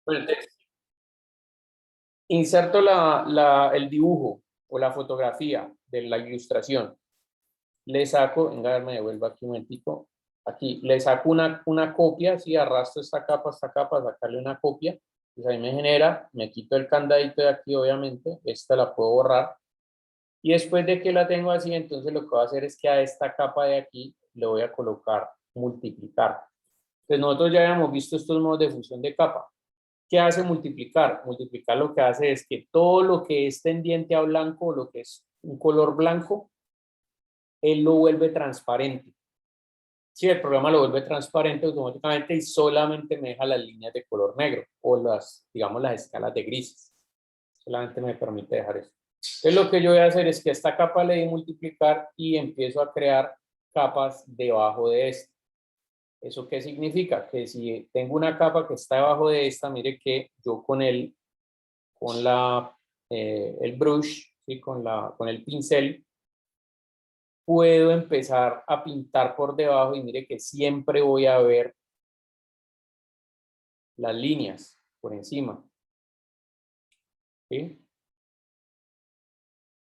Bueno, entonces, inserto el dibujo o la fotografía de la ilustración. Le saco, venga, me devuelvo aquí un momentico. Aquí le saco una copia, si arrastro esta capa, sacarle una copia. Pues ahí me genera, me quito el candadito de aquí, obviamente. Esta la puedo borrar. Y después de que la tengo así, entonces lo que voy a hacer es que a esta capa de aquí le voy a colocar multiplicar. Entonces nosotros ya habíamos visto estos modos de función de capa. ¿Qué hace multiplicar? Multiplicar lo que hace es que todo lo que es tendiente a blanco, lo que es un color blanco, él lo vuelve transparente. Si el programa lo vuelve transparente automáticamente y solamente me deja las líneas de color negro o digamos, las escalas de grises. Solamente me permite dejar eso. Entonces lo que yo voy a hacer es que esta capa le doy multiplicar y empiezo a crear capas debajo de esta. ¿Eso qué significa? Que si tengo una capa que está debajo de esta, mire que yo con el brush, ¿sí? con el pincel, puedo empezar a pintar por debajo y mire que siempre voy a ver las líneas por encima. ¿Sí?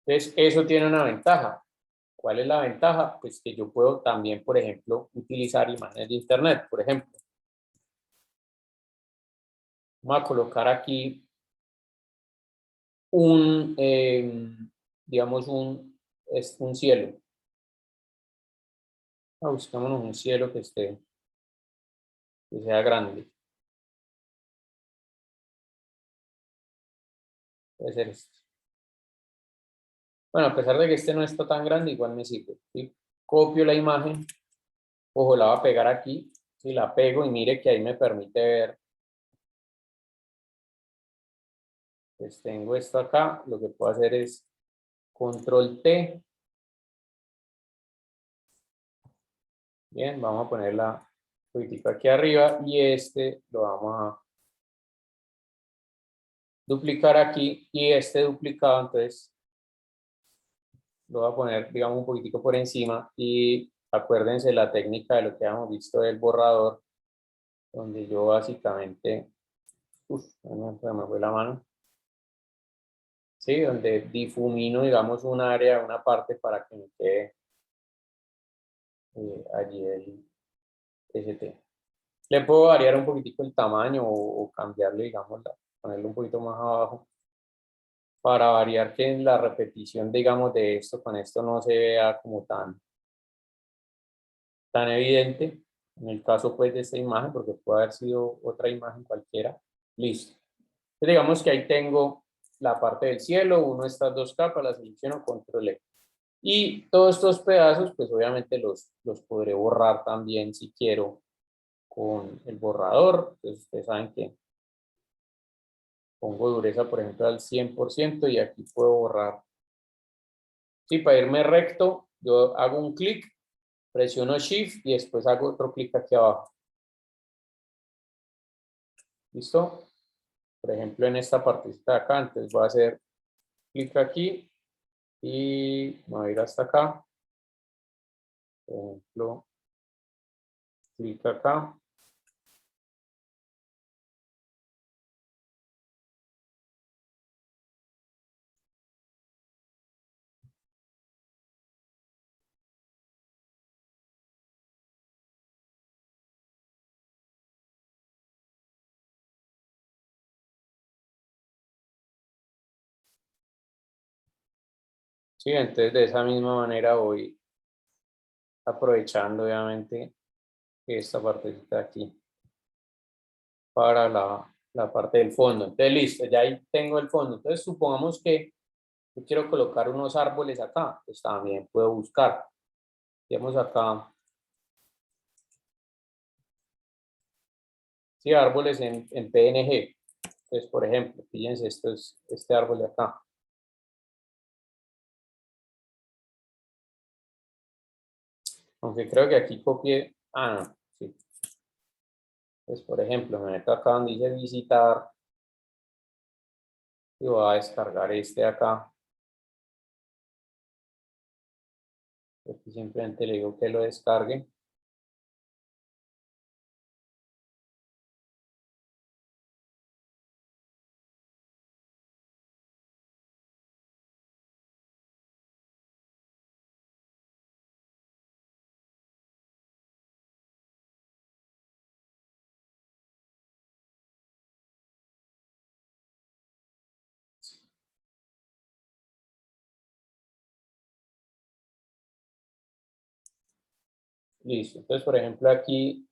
Entonces, eso tiene una ventaja. ¿Cuál es la ventaja? Pues que yo puedo también, por ejemplo, utilizar imágenes de internet. Por ejemplo, vamos a colocar aquí un, digamos, un cielo. Buscámonos un cielo que sea grande. Puede ser este. Bueno, a pesar de que este no está tan grande, igual me sirve. ¿Sí? Copio la imagen, ojo, la voy a pegar aquí. Si la pego y mire que ahí me permite ver. Pues tengo esto acá. Lo que puedo hacer es control T. Bien, vamos a ponerla política aquí arriba y este lo vamos a duplicar aquí y este duplicado entonces lo voy a poner digamos un poquitico por encima y acuérdense la técnica de lo que hemos visto del borrador donde yo básicamente se me fue la mano, sí, donde difumino digamos un área, una parte para que me quede allí el ST. Le puedo variar un poquitico el tamaño o cambiarle digamos ponerlo un poquito más abajo para variar que en la repetición, digamos, de esto con esto no se vea como tan evidente. En el caso, pues, de esta imagen, porque puede haber sido otra imagen cualquiera. Listo. Entonces, digamos que ahí tengo la parte del cielo, uno de estas dos capas, la selecciono, control E. Y todos estos pedazos, pues, obviamente los podré borrar también si quiero con el borrador. Entonces, ustedes saben que pongo dureza, por ejemplo, al 100% y aquí puedo borrar. Sí, para irme recto, yo hago un clic, presiono Shift y después hago otro clic aquí abajo. ¿Listo? Por ejemplo, en esta partecita de acá, entonces voy a hacer clic aquí y me voy a ir hasta acá. Por ejemplo, clic acá. Sí, entonces de esa misma manera voy aprovechando obviamente esta partecita de aquí para la parte del fondo. Entonces listo, ya ahí tengo el fondo. Entonces supongamos que yo quiero colocar unos árboles acá, pues también puedo buscar. Digamos acá, sí, árboles en PNG. Entonces, por ejemplo, fíjense, esto es este árbol de acá. Aunque creo que aquí copié. Ah, no, sí. Pues, por ejemplo, me meto acá donde dice visitar y voy a descargar este de acá. Aquí simplemente le digo que lo descargue. Listo. Entonces, por ejemplo, aquí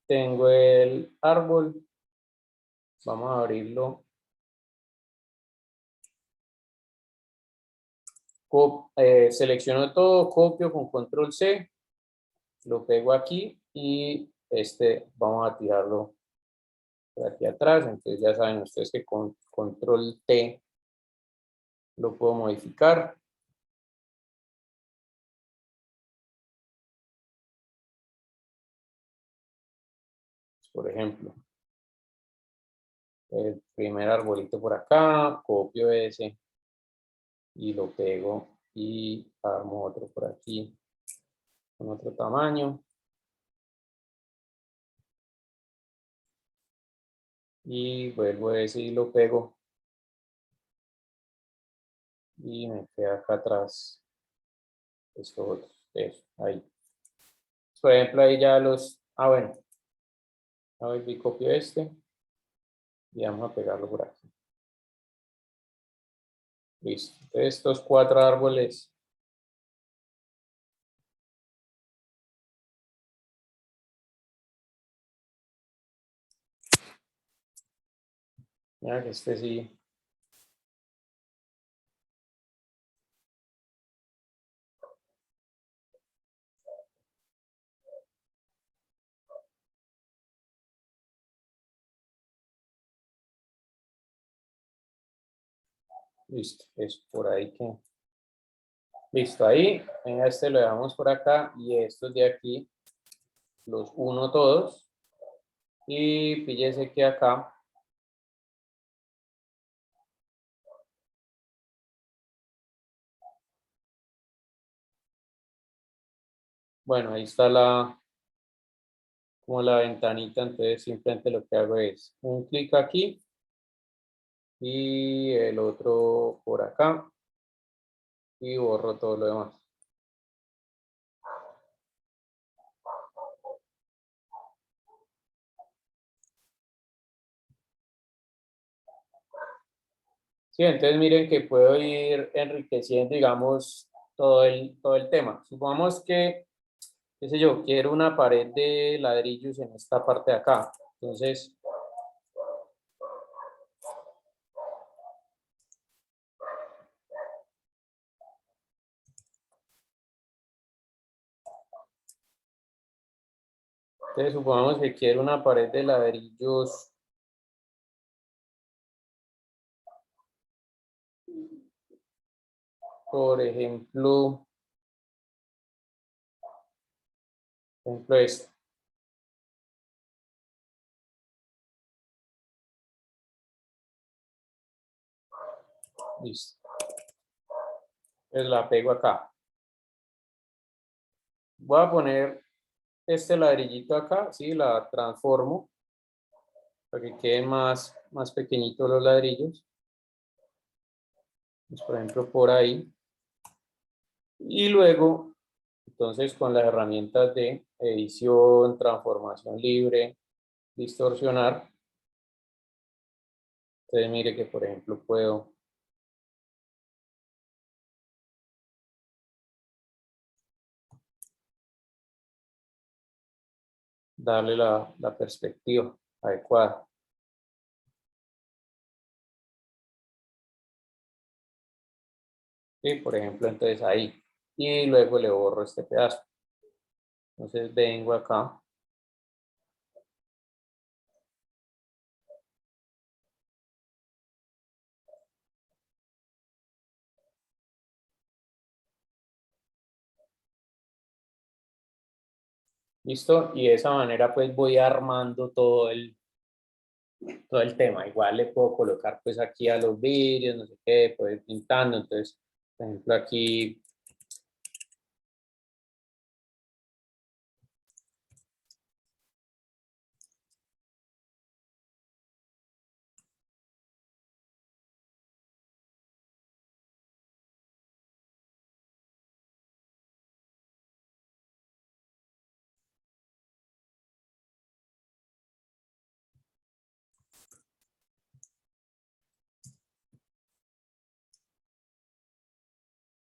tengo el árbol. Vamos a abrirlo. Selecciono todo, copio con control C, lo pego aquí y vamos a tirarlo por aquí atrás. Entonces ya saben ustedes que con control T lo puedo modificar. Por ejemplo, el primer arbolito por acá, copio ese y lo pego y armo otro por aquí con otro tamaño. Y vuelvo a ese y lo pego. Y me queda acá atrás esto otro. Eso, ahí. Por ejemplo, ahí ya los... Ah, bueno. Ahora y copio y vamos a pegarlo por aquí. Listo. Entonces, estos 4 árboles. Mira que sí. Listo. Es por ahí que... Listo, ahí. Venga, lo dejamos por acá y estos de aquí los uno todos. Y fíjese que acá bueno, ahí está como la ventanita, entonces simplemente lo que hago es un clic aquí y el otro por acá y borro todo lo demás. Sí, entonces miren que puedo ir enriqueciendo, digamos, todo el tema. Supongamos que, qué sé yo, quiero una pared de ladrillos en esta parte de acá. Entonces, supongamos que quiero una pared de ladrillos, por ejemplo esto. Listo. Entonces la pego acá. Voy a poner este ladrillito acá, sí, la transformo para que queden más pequeñitos los ladrillos. Pues, por ejemplo, por ahí. Y luego, entonces, con las herramientas de edición, transformación libre, distorsionar, entonces mire que, por ejemplo, puedo darle la perspectiva adecuada. Sí, por ejemplo, entonces ahí. Y luego le borro este pedazo. Entonces vengo acá. ¿Listo? Y de esa manera pues voy armando todo el tema. Igual le puedo colocar pues aquí a los vidrios, no sé qué, puedo ir pintando. Entonces, por ejemplo, aquí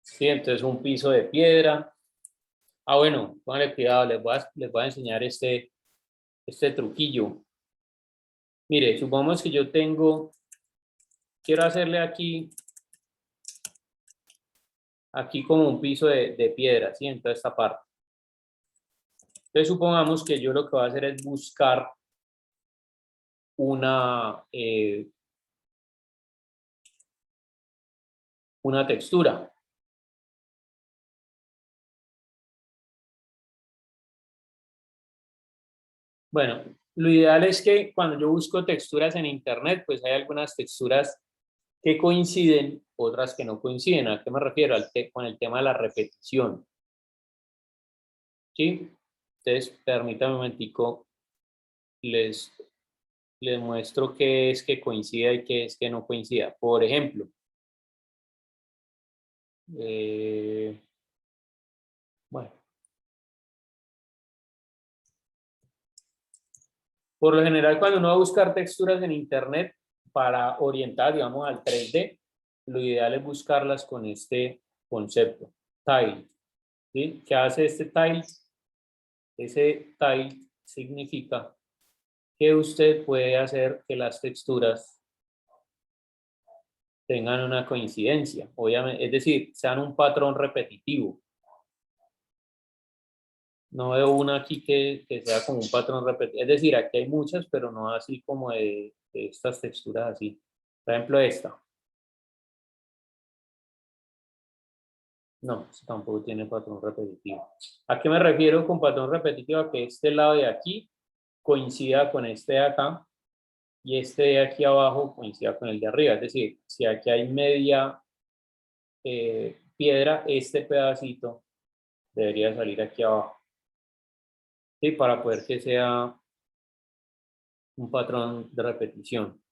sí, entonces un piso de piedra. Ah, bueno, póngale cuidado, les voy a enseñar este truquillo. Mire, supongamos que yo quiero hacerle aquí como un piso de piedra, ¿sí? En toda esta parte. Entonces supongamos que yo lo que voy a hacer es buscar una textura. Bueno, lo ideal es que cuando yo busco texturas en internet, pues hay algunas texturas que coinciden, otras que no coinciden. ¿A qué me refiero? Con el tema de la repetición. ¿Sí? Entonces, permítame un momentico, les, les muestro qué es que coincida y qué es que no coincida. Por ejemplo, bueno, por lo general cuando uno va a buscar texturas en internet para orientar, digamos, al 3D, lo ideal es buscarlas con este concepto, tile. ¿Sí? ¿Qué hace este tile? Ese tile significa que usted puede hacer que las texturas tengan una coincidencia, obviamente, es decir, sean un patrón repetitivo. No veo una aquí que sea como un patrón repetitivo, es decir, aquí hay muchas, pero no así como de estas texturas así. Por ejemplo, esta. No, esto tampoco tiene patrón repetitivo. ¿A qué me refiero con patrón repetitivo? A que este lado de aquí coincida con este de acá y este de aquí abajo coincida con el de arriba. Es decir, si aquí hay media piedra, este pedacito debería salir aquí abajo. ¿Sí? Para poder que sea un patrón de repetición.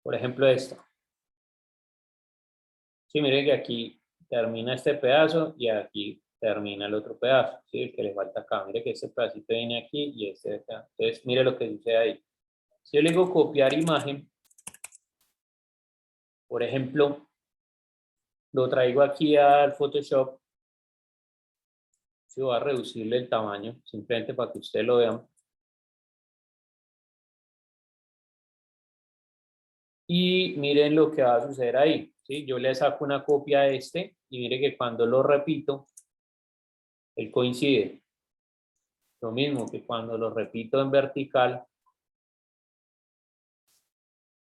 Por ejemplo, esta. Sí, miren que aquí termina este pedazo y aquí termina el otro pedazo, ¿sí? El que le falta acá. Mire que este pedacito viene aquí y este de acá. Entonces, mire lo que dice ahí. Si yo le digo copiar imagen, por ejemplo, lo traigo aquí al Photoshop. Sí, voy a reducirle el tamaño, simplemente para que ustedes lo vean. Y miren lo que va a suceder ahí. ¿Sí? Yo le saco una copia a este y mire que cuando lo repito, él coincide. Lo mismo que cuando lo repito en vertical,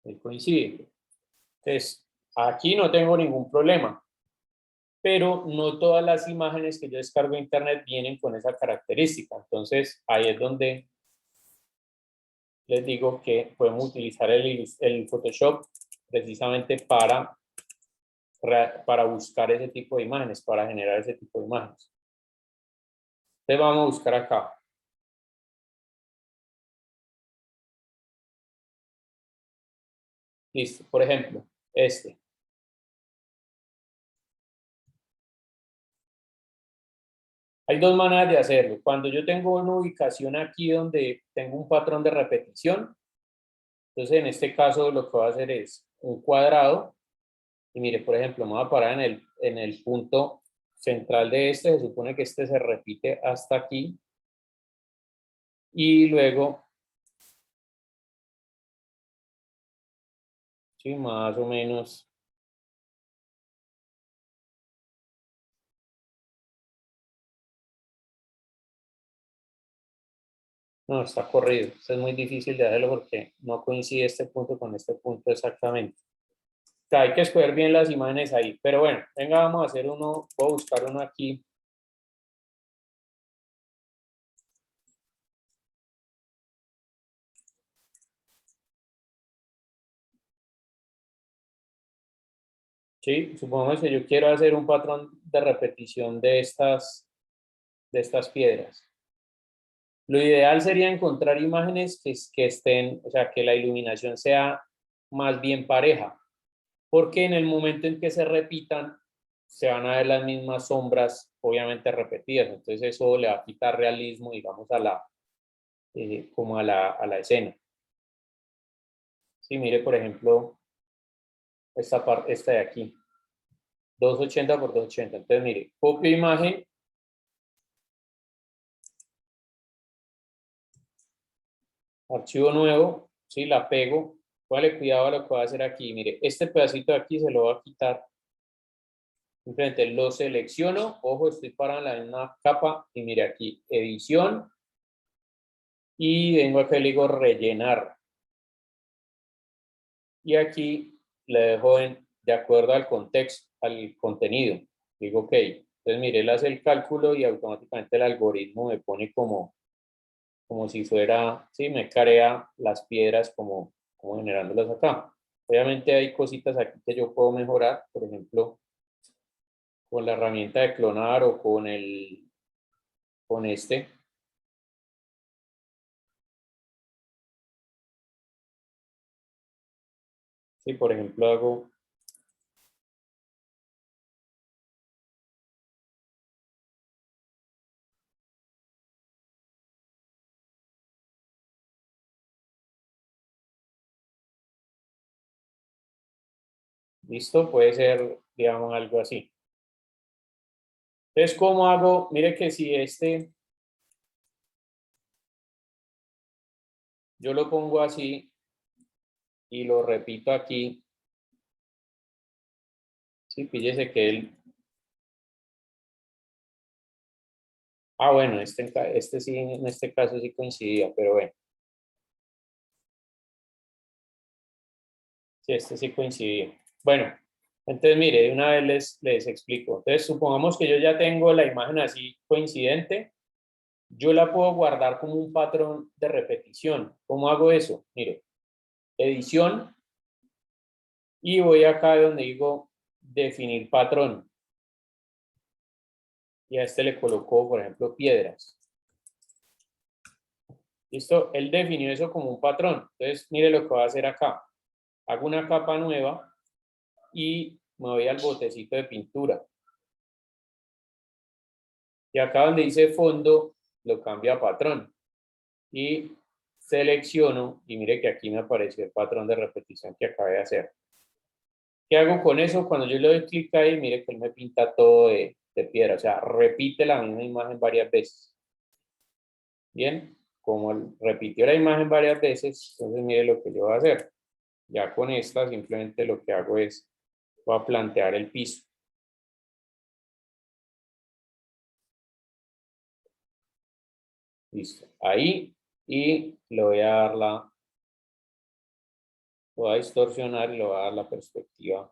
él coincide. Entonces, aquí no tengo ningún problema, pero no todas las imágenes que yo descargo de internet vienen con esa característica. Entonces, ahí es donde les digo que podemos utilizar el Photoshop precisamente para buscar ese tipo de imágenes, para generar ese tipo de imágenes. Entonces, vamos a buscar acá. Listo, por ejemplo, este. Hay dos maneras de hacerlo. Cuando yo tengo una ubicación aquí donde tengo un patrón de repetición, entonces en este caso lo que voy a hacer es un cuadrado y mire, por ejemplo, me voy a parar en el punto central de este, se supone que este se repite hasta aquí y luego, sí, más o menos, no, está corrido. Esto es muy difícil de hacerlo porque no coincide este punto con este punto exactamente. O sea, hay que escoger bien las imágenes ahí. Pero bueno, venga, vamos a hacer uno, voy a buscar uno aquí. Sí, supongamos que yo quiero hacer un patrón de repetición de estas piedras. Lo ideal sería encontrar imágenes que estén, o sea, que la iluminación sea más bien pareja, porque en el momento en que se repitan, se van a ver las mismas sombras, obviamente repetidas, entonces eso le va a quitar realismo, digamos, como a la escena. Sí, mire, por ejemplo, esta parte, esta de aquí. 280 por 280. Entonces, mire, copio imagen. Archivo nuevo, ¿sí? La pego. Póngale cuidado a lo que voy a hacer aquí. Mire, este pedacito de aquí se lo voy a quitar. Simplemente lo selecciono. Ojo, estoy para la misma capa. Y mire aquí, edición. Y vengo acá y le digo rellenar. Y aquí le dejo de acuerdo al contexto, al contenido. Digo, ok. Entonces, mire, él hace el cálculo y automáticamente el algoritmo me pone como si fuera, sí, me crea las piedras como generándolas acá. Obviamente hay cositas aquí que yo puedo mejorar, por ejemplo, con la herramienta de clonar o con este. Sí, por ejemplo, hago, listo, puede ser, digamos, algo así. Entonces, ¿cómo hago? Mire que si yo lo pongo así y lo repito aquí, sí, fíjese que él, bueno, este sí, en este caso sí coincidía, pero bueno, sí, este sí coincidía. Bueno, entonces mire, de una vez les explico. Entonces, supongamos que yo ya tengo la imagen así coincidente, yo la puedo guardar como un patrón de repetición. ¿Cómo hago eso? Mire, edición, y voy acá donde digo definir patrón. Y a este le coloco, por ejemplo, piedras. ¿Listo? Él definió eso como un patrón. Entonces, mire lo que voy a hacer acá. Hago una capa nueva y me voy al botecito de pintura. Y acá donde dice fondo, lo cambio a patrón. Y selecciono, y mire que aquí me apareció el patrón de repetición que acabé de hacer. ¿Qué hago con eso? Cuando yo le doy clic ahí, mire que él me pinta todo de piedra. O sea, repite la misma imagen varias veces. Bien, como repitió la imagen varias veces, entonces mire lo que yo voy a hacer. Ya con esta simplemente lo que hago es, voy a plantear el piso. Listo. Ahí, y le voy a dar lo voy a distorsionar y le voy a dar la perspectiva.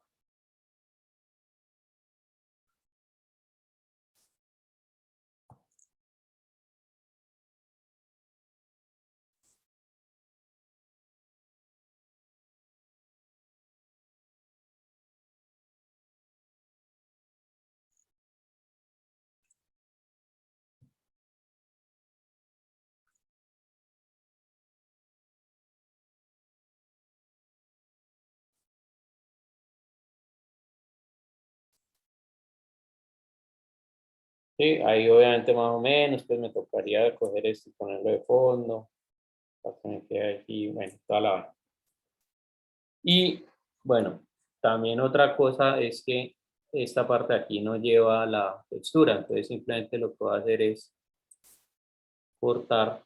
Sí, ahí obviamente más o menos, pues me tocaría coger esto y ponerlo de fondo, para que me quede aquí, bueno, toda la vaina. Y bueno, también otra cosa es que esta parte de aquí no lleva la textura, entonces simplemente lo que voy a hacer es cortar.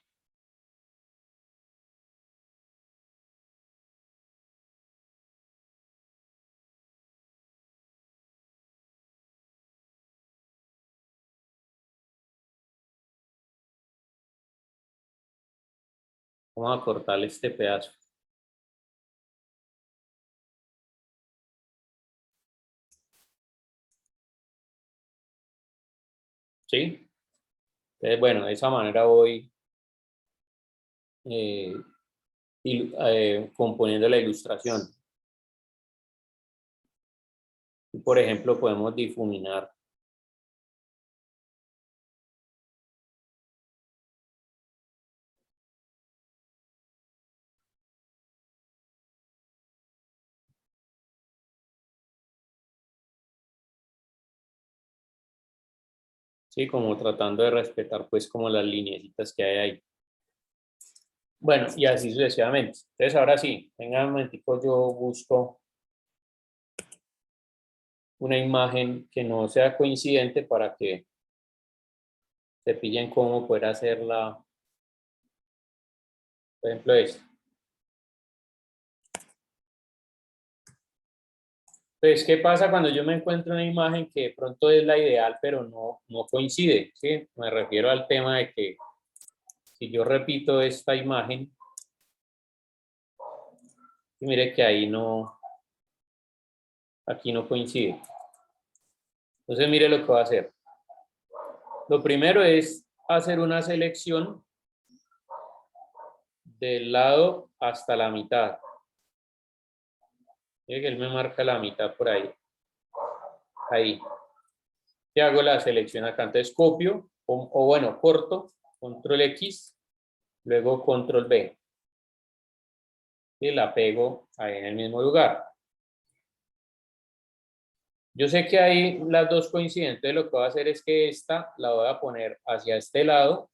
Vamos a cortar este pedazo. ¿Sí? Entonces, bueno, de esa manera voy eh, componiendo la ilustración. Y, por ejemplo, podemos difuminar. Sí, como tratando de respetar pues como las lineecitas que hay ahí. Bueno, y así sucesivamente. Entonces, ahora sí, venga un momentico, yo busco una imagen que no sea coincidente para que se pillen cómo poder hacerla. Por ejemplo, esto. Entonces, ¿qué pasa cuando yo me encuentro una imagen que de pronto es la ideal, pero no coincide? ¿Sí? Me refiero al tema de que si yo repito esta imagen, y mire que ahí no, aquí no coincide. Entonces, mire lo que va a hacer. Lo primero es hacer una selección del lado hasta la mitad. Mire que él me marca la mitad por ahí. Ahí. Y hago la selección acá. Entonces copio, o bueno, corto, control X, luego control B. Y la pego ahí en el mismo lugar. Yo sé que ahí las dos coinciden, entonces lo que voy a hacer es que esta la voy a poner hacia este lado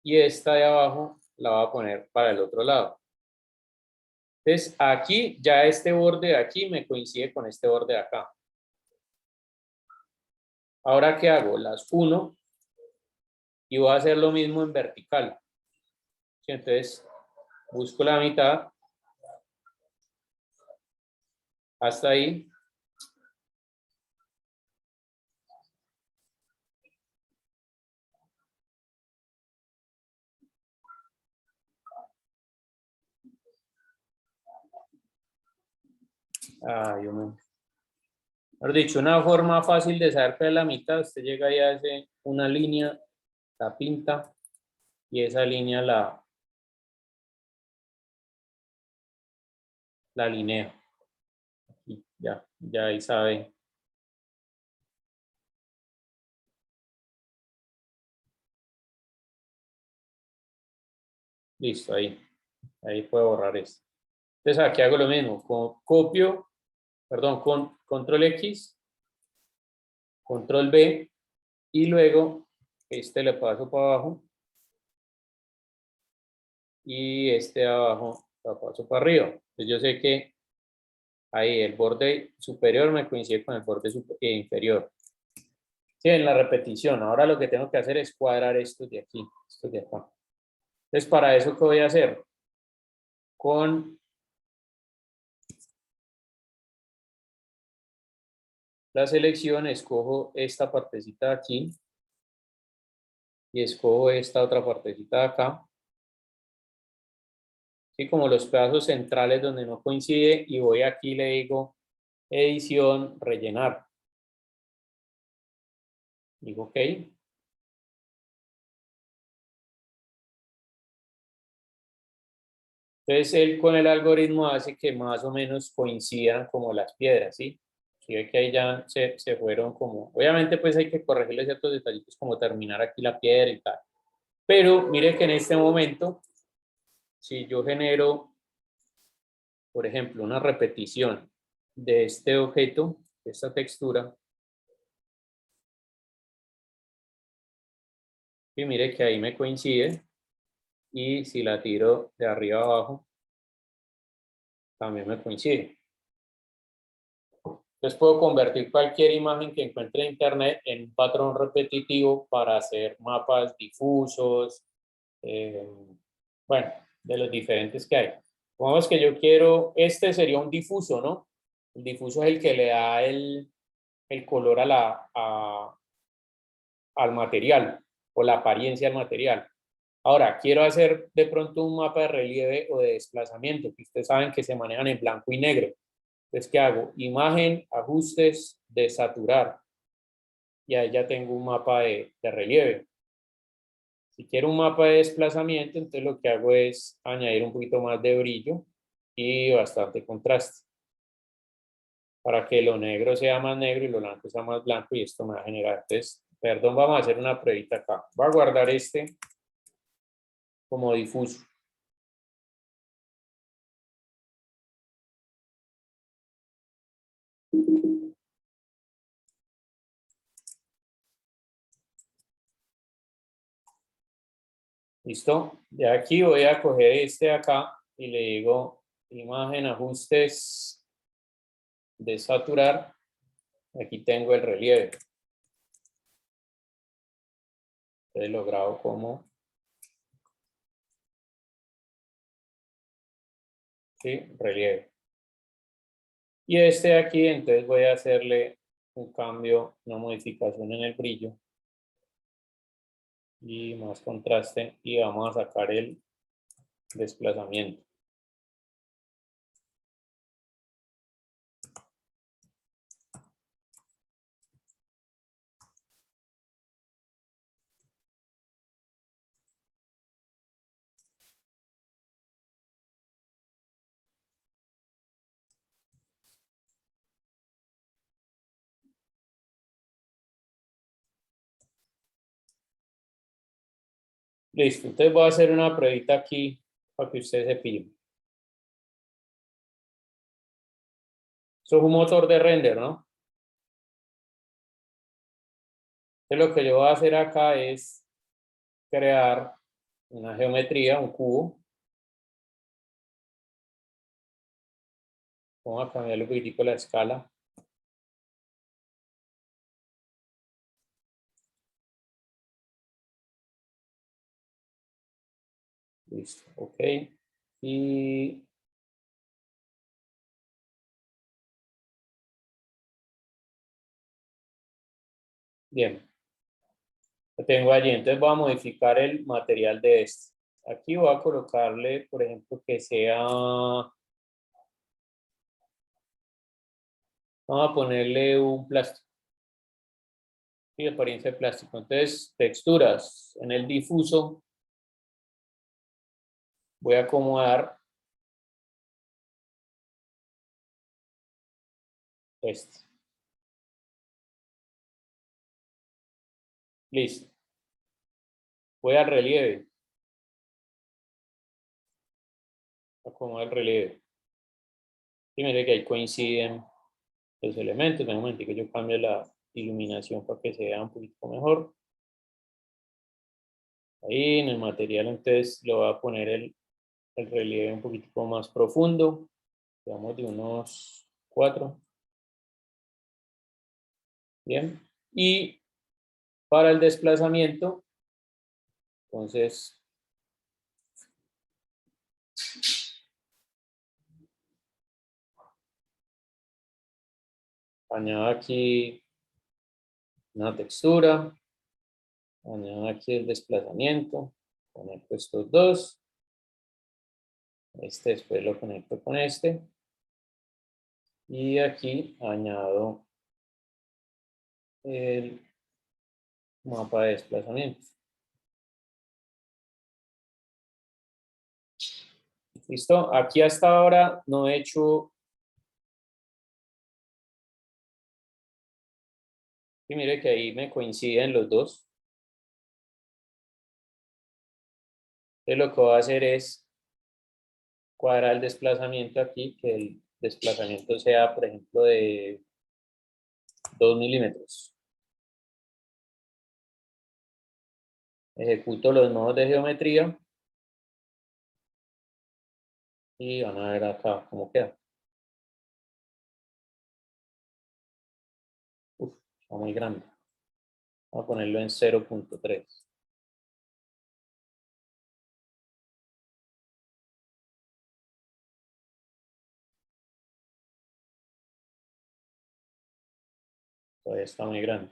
y esta de abajo la voy a poner para el otro lado. Entonces aquí ya este borde de aquí me coincide con este borde de acá. Ahora, ¿qué hago? Las uno y voy a hacer lo mismo en vertical. ¿Sí? Entonces busco la mitad hasta ahí. Mejor dicho, una forma fácil de saber que es la mitad, usted llega y hace una línea, la pinta y esa línea la alinea. Aquí, ya ahí sabe. Listo, ahí puedo borrar esto. Entonces aquí hago lo mismo, copio, perdón, con control X, control B y luego este le paso para abajo y este de abajo lo paso para arriba. Entonces yo sé que ahí el borde superior me coincide con el borde inferior. Sí, en la repetición. Ahora lo que tengo que hacer es cuadrar estos de aquí, estos de acá. Entonces, para eso, ¿qué voy a hacer? Con la selección, escojo esta partecita de aquí y escojo esta otra partecita de acá. Sí, como los pedazos centrales donde no coincide y voy aquí, le digo edición, rellenar. Digo OK. Entonces, él con el algoritmo hace que más o menos coincidan como las piedras, ¿sí? Si ve que ahí ya se fueron como... Obviamente, pues hay que corregirle ciertos detallitos como terminar aquí la piedra y tal. Pero mire que en este momento, si yo genero, por ejemplo, una repetición de este objeto, de esta textura, y mire que ahí me coincide, y si la tiro de arriba a abajo, también me coincide. Entonces puedo convertir cualquier imagen que encuentre en internet en un patrón repetitivo para hacer mapas difusos, bueno, de los diferentes que hay. Vamos que yo quiero, este sería un difuso, ¿no? El difuso es el que le da el color al material o la apariencia al material. Ahora, quiero hacer de pronto un mapa de relieve o de desplazamiento, que ustedes saben que se manejan en blanco y negro. Entonces, ¿qué hago? Imagen, ajustes, desaturar. Y ahí ya tengo un mapa de relieve. Si quiero un mapa de desplazamiento, entonces lo que hago es añadir un poquito más de brillo y bastante contraste para que lo negro sea más negro y lo blanco sea más blanco y esto me va a generar. Entonces, perdón, vamos a hacer una pruebita acá. Voy a guardar este como difuso. ¿Listo? De aquí voy a coger este de acá y le digo imagen, ajustes, desaturar. Aquí tengo el relieve. Entonces lo grabo como, ¿sí? Relieve. Y este de aquí, entonces voy a hacerle un cambio, una modificación en el brillo. Y más contraste. Y vamos a sacar el desplazamiento. Listo, entonces voy a hacer una pruebita aquí para que ustedes se pillen. Eso es un motor de render, ¿no? Entonces lo que yo voy a hacer acá es crear una geometría, un cubo. Vamos a cambiarle un poquitico la escala. Listo, ok. Y bien, lo tengo allí. Entonces voy a modificar el material de este. Aquí voy a colocarle, por ejemplo, que sea, vamos a ponerle un plástico. Y apariencia de plástico. Entonces, texturas. En el difuso voy a acomodar este. Listo. Voy al relieve. Acomodar el relieve. Y mire que ahí coinciden los elementos. En un momento que yo cambio la iluminación para que se vea un poquito mejor. Ahí en el material entonces lo voy a poner el relieve un poquitico más profundo. Digamos de unos 4. Bien. Y para el desplazamiento, entonces añado aquí una textura, añado aquí el desplazamiento, conecto estos dos, este después lo conecto con este, y aquí añado el mapa de desplazamiento. ¿Listo? Aquí hasta ahora no he hecho, y mire que ahí me coinciden los dos. Entonces lo que voy a hacer es cuadrar el desplazamiento aquí, que el desplazamiento sea, por ejemplo, de 2 milímetros. Ejecuto los nodos de geometría y van a ver acá cómo queda. Uf, está muy grande. Voy a ponerlo en 0.3. Todavía está muy grande.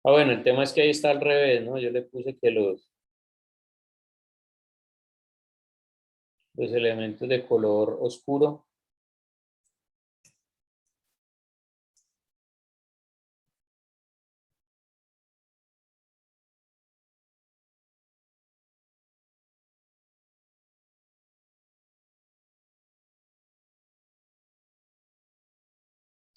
Ah, bueno, el tema es que ahí está al revés, ¿no? Yo le puse que los elementos de color oscuro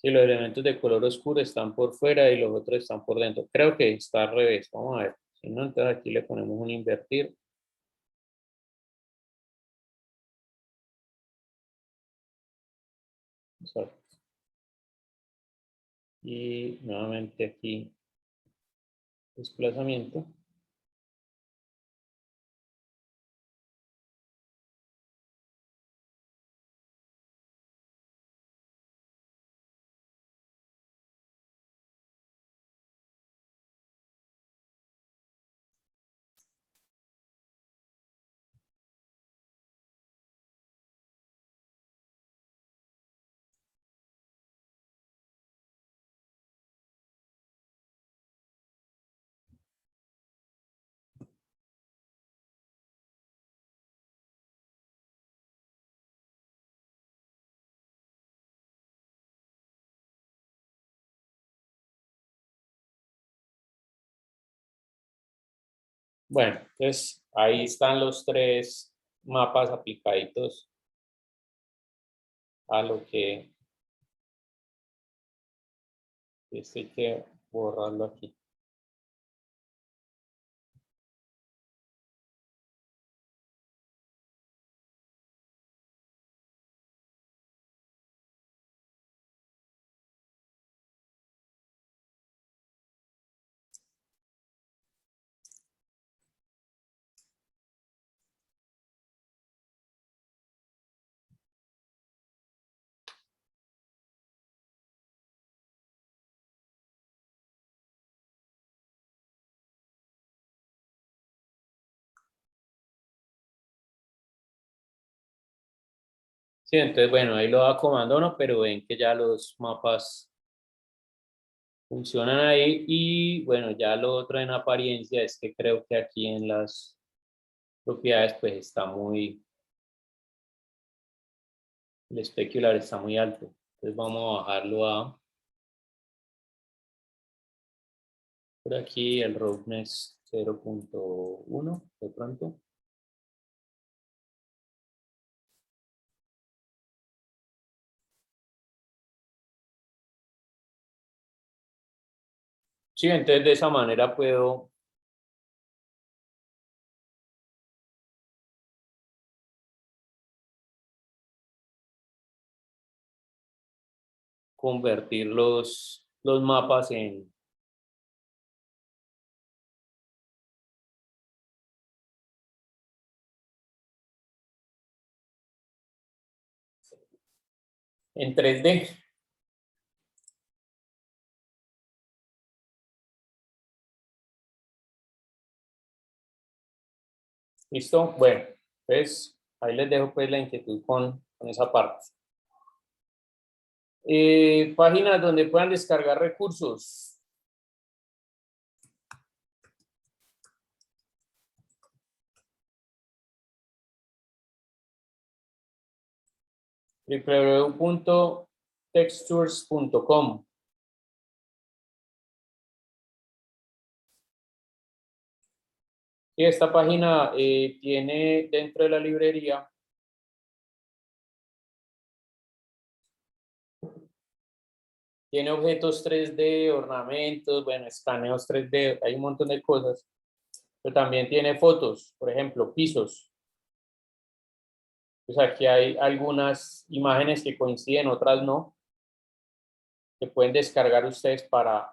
si los elementos de color oscuro están por fuera y los otros están por dentro. Creo que está al revés. Vamos a ver. Si no, entonces aquí le ponemos un invertir. Exacto. Y nuevamente aquí desplazamiento. Bueno, entonces ahí están los tres mapas aplicaditos a lo que hay que borrarlo aquí. Sí, entonces bueno, ahí lo va comando uno, pero ven que ya los mapas funcionan ahí. Y bueno, ya lo otro en apariencia es que creo que aquí en las propiedades pues está muy, el especular está muy alto. Entonces vamos a bajarlo a, por aquí el roughness 0.1 de pronto. Sí, entonces de esa manera puedo convertir los mapas en 3D. ¿Listo? Bueno, pues ahí les dejo pues la inquietud con esa parte. Páginas donde puedan descargar recursos. www.textures.com. Y esta página tiene dentro de la librería tiene objetos 3D, ornamentos, bueno, escaneos 3D, hay un montón de cosas. Pero también tiene fotos, por ejemplo, pisos. Pues aquí hay algunas imágenes que coinciden, otras no, que pueden descargar ustedes para,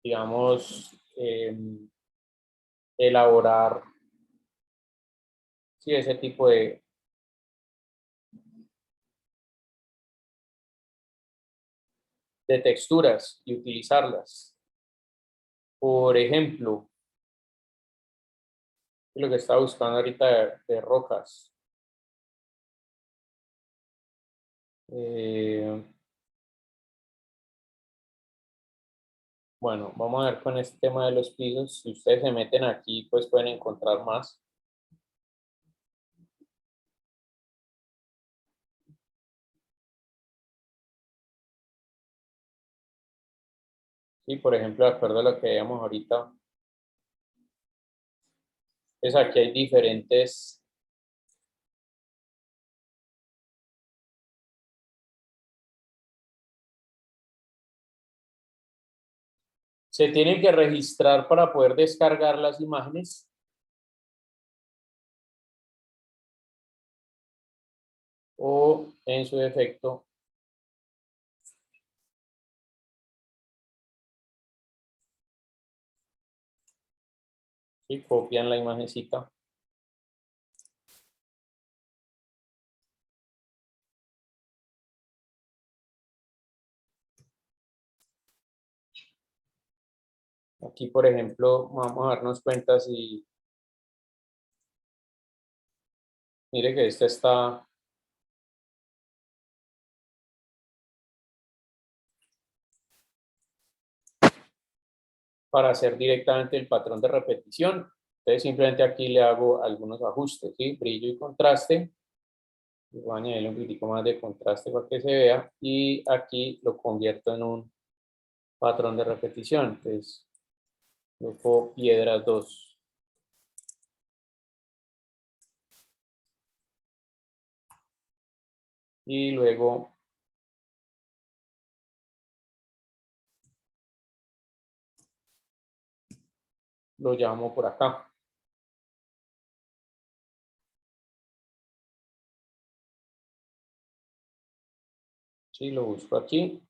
digamos, elaborar sí, ese tipo de texturas y utilizarlas. Por ejemplo, lo que estaba buscando ahorita de rocas. Bueno, vamos a ver con este tema de los pisos. Si ustedes se meten aquí, pues pueden encontrar más. Sí, por ejemplo, de acuerdo a lo que veíamos ahorita, pues aquí hay diferentes. Se tienen que registrar para poder descargar las imágenes. O en su defecto, y copian la imagencita. Aquí, por ejemplo, vamos a darnos cuenta si, mire que esta está para hacer directamente el patrón de repetición. Entonces simplemente aquí le hago algunos ajustes, ¿sí? Brillo y contraste. Voy a añadirle un poquitico más de contraste para que se vea. Y aquí lo convierto en un patrón de repetición. Entonces, luego piedras 2. Y luego lo llamo por acá. Sí, lo busco aquí.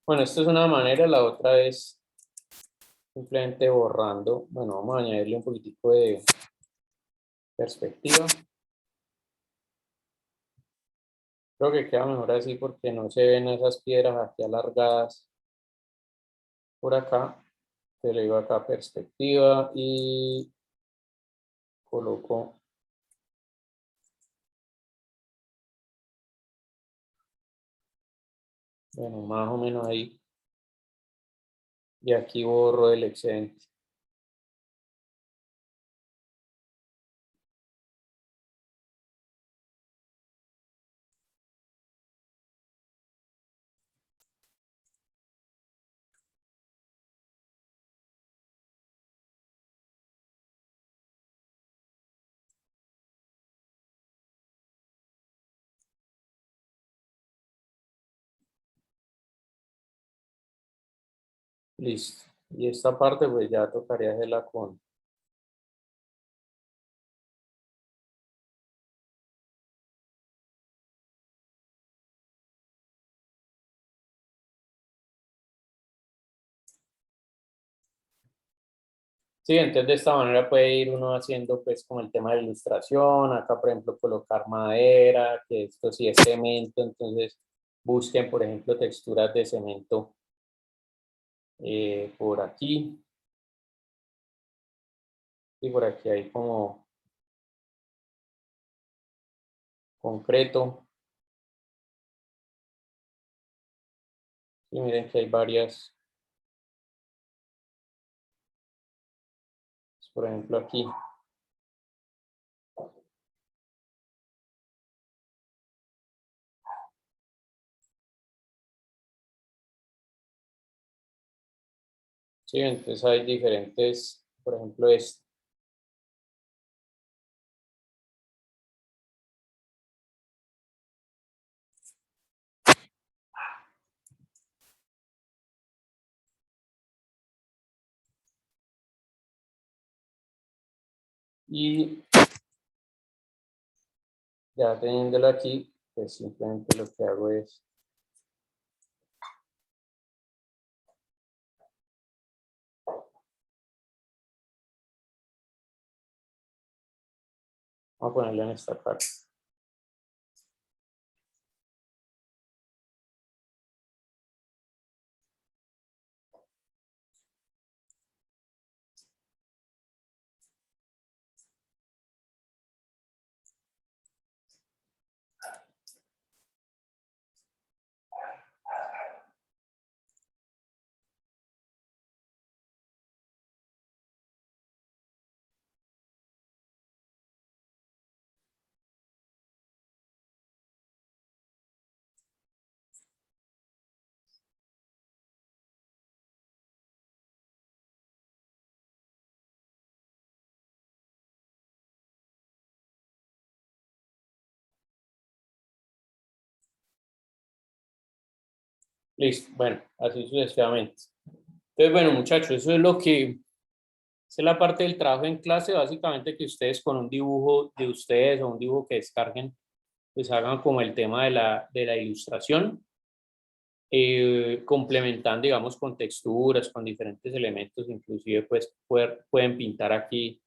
Bueno, esta es una manera, la otra es simplemente borrando. Bueno, vamos a añadirle un poquitico de perspectiva. Creo que queda mejor así porque no se ven esas piedras aquí alargadas por acá. Te le digo acá perspectiva y coloco, bueno, más o menos ahí. Y aquí borro el excedente. Listo. Y esta parte pues ya tocaría hacerla con. Sí, entonces de esta manera puede ir uno haciendo pues como el tema de la ilustración, acá por ejemplo colocar madera, que esto sí es cemento, entonces busquen por ejemplo texturas de cemento por aquí y por aquí hay como concreto y miren que hay varias, por ejemplo aquí. Sí, entonces hay diferentes, por ejemplo este. Y ya teniéndolo aquí, pues simplemente lo que hago es vamos a ponerlo en esta parte. Listo, bueno, así sucesivamente. Entonces, bueno, muchachos, eso es lo que, esa es la parte del trabajo en clase, básicamente que ustedes con un dibujo de ustedes o un dibujo que descarguen, pues hagan como el tema de la ilustración, complementando, digamos, con texturas, con diferentes elementos, inclusive pues pueden pintar aquí,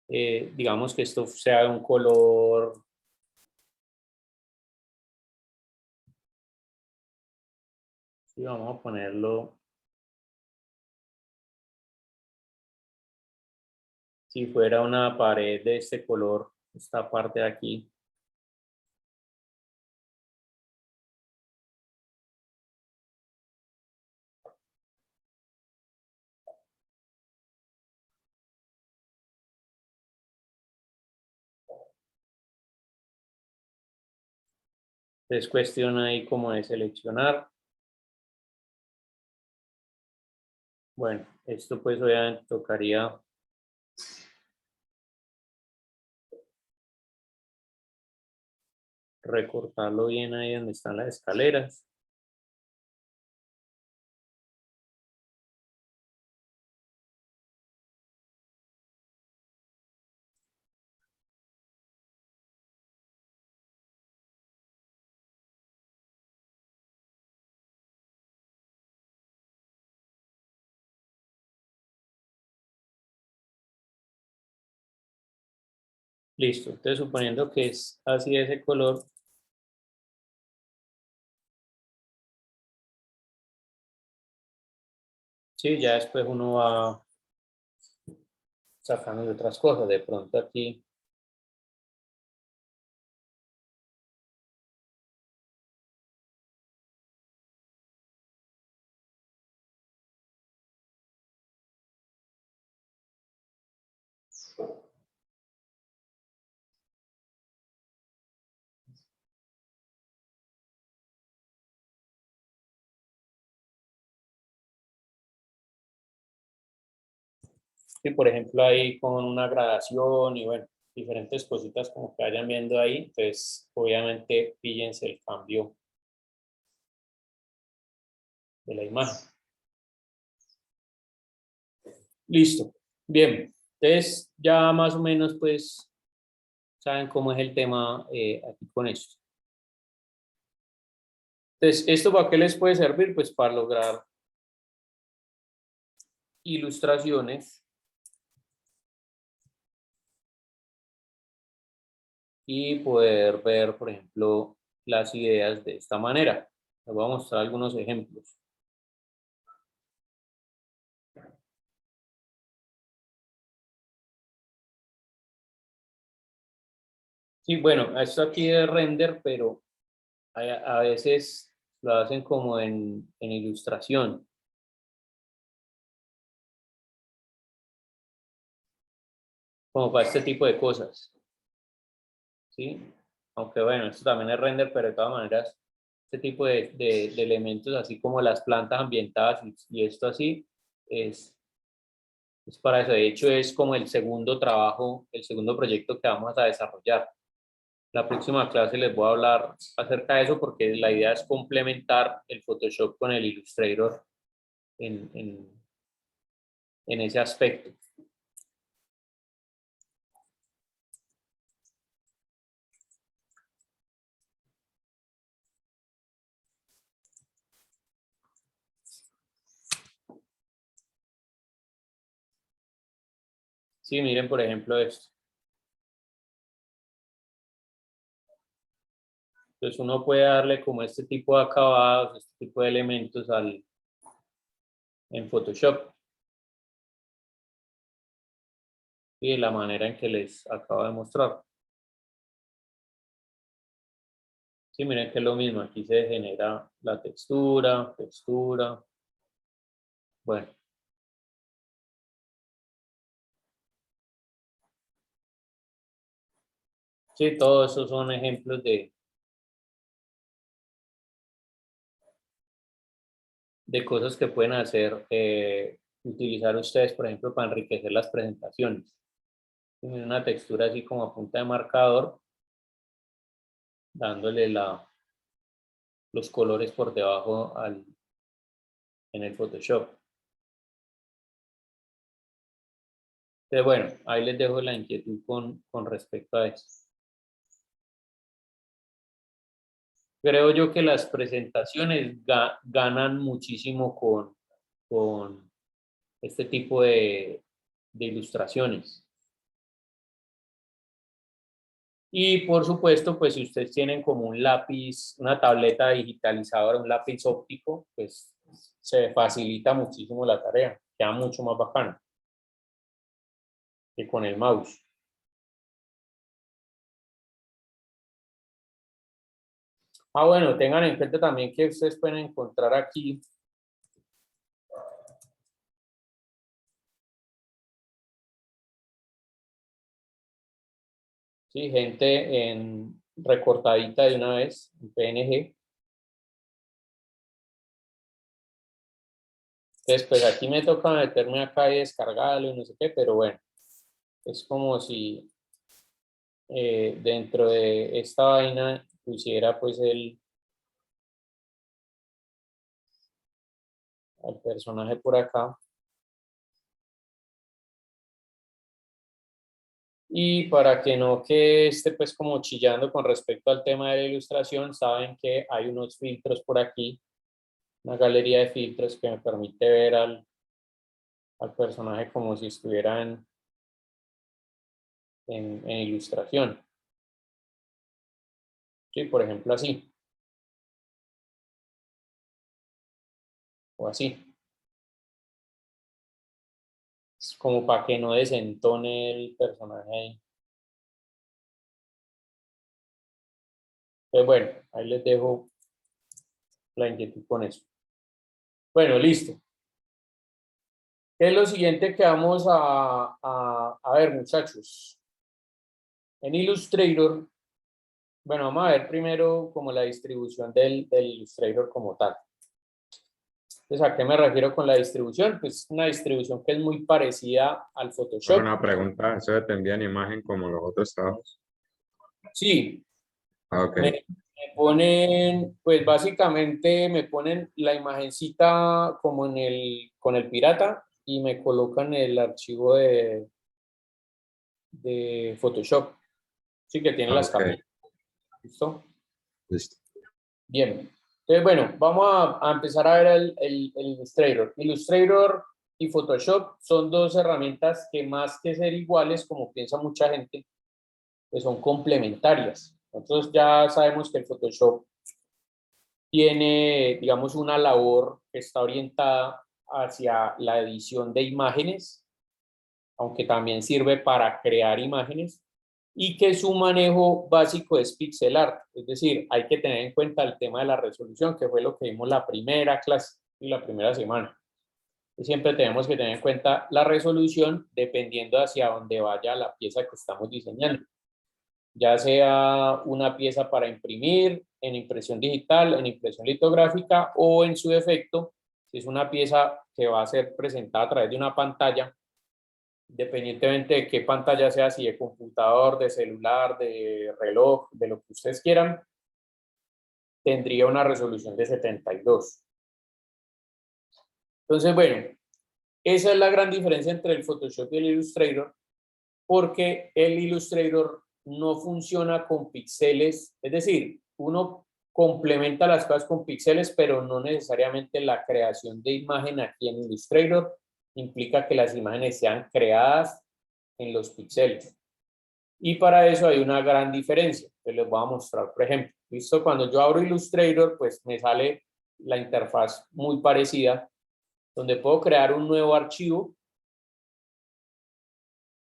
digamos que esto sea de un color, sí, vamos a ponerlo, si fuera una pared de este color, esta parte de aquí. Es cuestión ahí como de seleccionar. Bueno, esto pues obviamente tocaría recortarlo bien ahí donde están las escaleras. Listo, entonces suponiendo que es así de ese color, sí, ya después uno va sacando de otras cosas. De pronto aquí, sí, por ejemplo, ahí con una gradación y bueno, diferentes cositas como que vayan viendo ahí, entonces obviamente fíjense el cambio de la imagen. Listo, bien, entonces ya más o menos pues saben cómo es el tema aquí con esto. Entonces, ¿esto para qué les puede servir? Pues para lograr ilustraciones y poder ver, por ejemplo, las ideas de esta manera. Les voy a mostrar algunos ejemplos. Sí, bueno, esto aquí es render, pero a veces lo hacen como en ilustración, como para este tipo de cosas, ¿sí? Aunque bueno, esto también es render, pero de todas maneras, este tipo de elementos, así como las plantas ambientadas y esto así, es para eso. De hecho, es como el segundo trabajo, el segundo proyecto que vamos a desarrollar. La próxima clase les voy a hablar acerca de eso porque la idea es complementar el Photoshop con el Illustrator en, en, en ese aspecto. Sí, miren por ejemplo esto. Entonces uno puede darle como este tipo de acabados, este tipo de elementos en Photoshop y de la manera en que les acabo de mostrar. Sí, miren que es lo mismo. Aquí se genera la textura, textura. Bueno, sí, todos esos son ejemplos de cosas que pueden hacer, utilizar ustedes, por ejemplo, para enriquecer las presentaciones. Tienen una textura así como a punta de marcador, dándole los colores por debajo en el Photoshop. Pero bueno, ahí les dejo la inquietud con respecto a eso. Creo yo que las presentaciones ganan muchísimo con este tipo de ilustraciones. Y por supuesto, pues si ustedes tienen como un lápiz, una tableta digitalizadora, un lápiz óptico, pues se facilita muchísimo la tarea, queda mucho más bacano que con el mouse. Bueno, tengan en cuenta también que ustedes pueden encontrar aquí ¿sí? Gente en recortadita de una vez, en PNG. Entonces, pues aquí me toca meterme acá y descargarlo y no sé qué, pero bueno, es como si dentro de esta vaina pusiera pues el personaje por acá. Y para que no que esté pues como chillando con respecto al tema de la ilustración, saben que hay unos filtros por aquí, una galería de filtros que me permite ver al personaje como si estuviera en ilustración. Sí, por ejemplo así. O así. Es como para que no desentone el personaje ahí. Entonces, bueno, ahí les dejo la inquietud con eso. Bueno, listo. ¿Qué es lo siguiente que vamos a ver, muchachos? En Illustrator, bueno, vamos a ver primero como la distribución del Illustrator como tal. Entonces, ¿a qué me refiero con la distribución? Pues una distribución que es muy parecida al Photoshop. Una pregunta, ¿eso de te envían imagen como los otros estados? Sí, Ah, ok. me ponen, pues básicamente me ponen la imagencita como con el pirata y me colocan el archivo de Photoshop. Sí, que tiene Ah, las ok. capas. ¿Listo? Listo. Bien. Entonces, bueno, vamos a empezar a ver el Illustrator. Illustrator y Photoshop son dos herramientas que más que ser iguales, como piensa mucha gente, pues son complementarias. Nosotros ya sabemos que el Photoshop tiene, digamos, una labor que está orientada hacia la edición de imágenes, aunque también sirve para crear imágenes, y que su manejo básico es pixel art, es decir, hay que tener en cuenta el tema de la resolución, que fue lo que vimos la primera clase y la primera semana. Y siempre tenemos que tener en cuenta la resolución dependiendo hacia dónde vaya la pieza que estamos diseñando, ya sea una pieza para imprimir en impresión digital, en impresión litográfica o en su defecto, si es una pieza que va a ser presentada a través de una pantalla, independientemente de qué pantalla sea, si de computador, de celular, de reloj, de lo que ustedes quieran, tendría una resolución de 72. Entonces, bueno, esa es la gran diferencia entre el Photoshop y el Illustrator, porque el Illustrator no funciona con píxeles, es decir, uno complementa las cosas con píxeles, pero no necesariamente la creación de imagen aquí en Illustrator implica que las imágenes sean creadas en los píxeles. Y para eso hay una gran diferencia, que les voy a mostrar, por ejemplo. ¿Listo? Cuando yo abro Illustrator, pues me sale la interfaz muy parecida, donde puedo crear un nuevo archivo.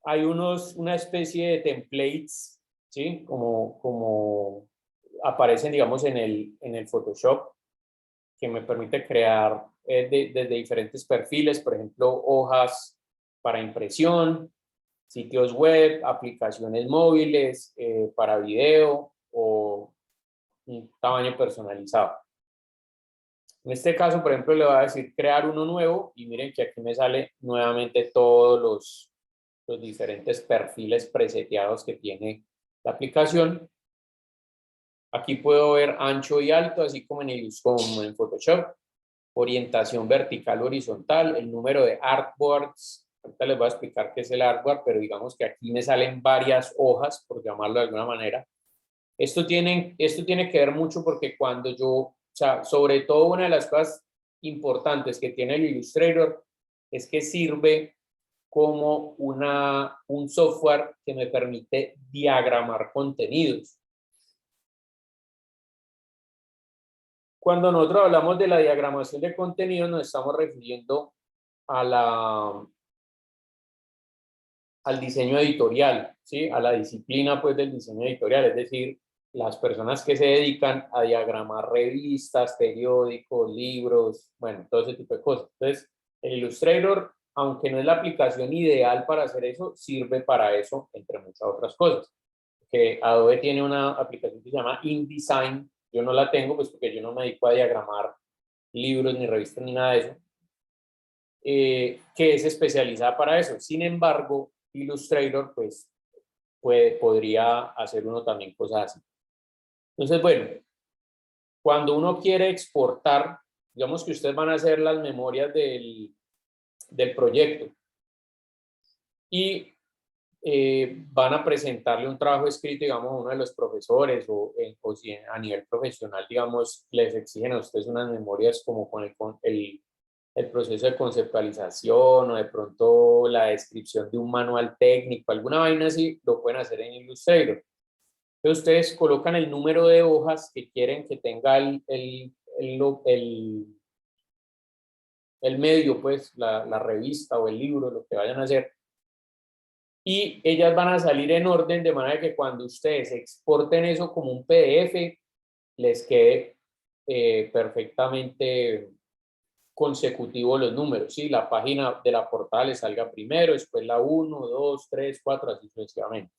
Hay una especie de templates, ¿sí? Como aparecen, digamos, en el Photoshop, que me permite crear desde diferentes perfiles, por ejemplo, hojas para impresión, sitios web, aplicaciones móviles para video o un tamaño personalizado. En este caso, por ejemplo, le voy a decir crear uno nuevo y miren que aquí me sale nuevamente todos los diferentes perfiles preseteados que tiene la aplicación. Aquí puedo ver ancho y alto, así como en Photoshop. orientación vertical, horizontal, el número de artboards. Ahorita les voy a explicar qué es el artboard, pero digamos que aquí me salen varias hojas, por llamarlo de alguna manera. Esto tiene que ver mucho porque cuando yo, o sea, sobre todo una de las cosas importantes que tiene el Illustrator es que sirve como un software que me permite diagramar contenidos. Cuando nosotros hablamos de la diagramación de contenidos, nos estamos refiriendo al diseño editorial, ¿sí? A la disciplina pues del diseño editorial, es decir, las personas que se dedican a diagramar revistas, periódicos, libros, bueno, todo ese tipo de cosas. Entonces, el Illustrator, aunque no es la aplicación ideal para hacer eso, sirve para eso, entre muchas otras cosas. Que Adobe tiene una aplicación que se llama InDesign, yo no la tengo pues porque yo no me dedico a diagramar libros ni revistas ni nada de eso, que es especializada para eso. Sin embargo, Illustrator pues podría hacer uno también cosas así. Entonces, bueno, cuando uno quiere exportar, digamos que ustedes van a hacer las memorias del proyecto y van a presentarle un trabajo escrito, digamos, a uno de los profesores o si a nivel profesional, digamos, les exigen a ustedes unas memorias como con el proceso de conceptualización o de pronto la descripción de un manual técnico, alguna vaina así, lo pueden hacer en Illustrator. Entonces ustedes colocan el número de hojas que quieren que tenga el medio, pues la revista o el libro, lo que vayan a hacer. Y ellas van a salir en orden de manera que cuando ustedes exporten eso como un PDF, les quede perfectamente consecutivo los números, ¿sí? La página de la portada les salga primero, después la 1, 2, 3, 4, así sucesivamente.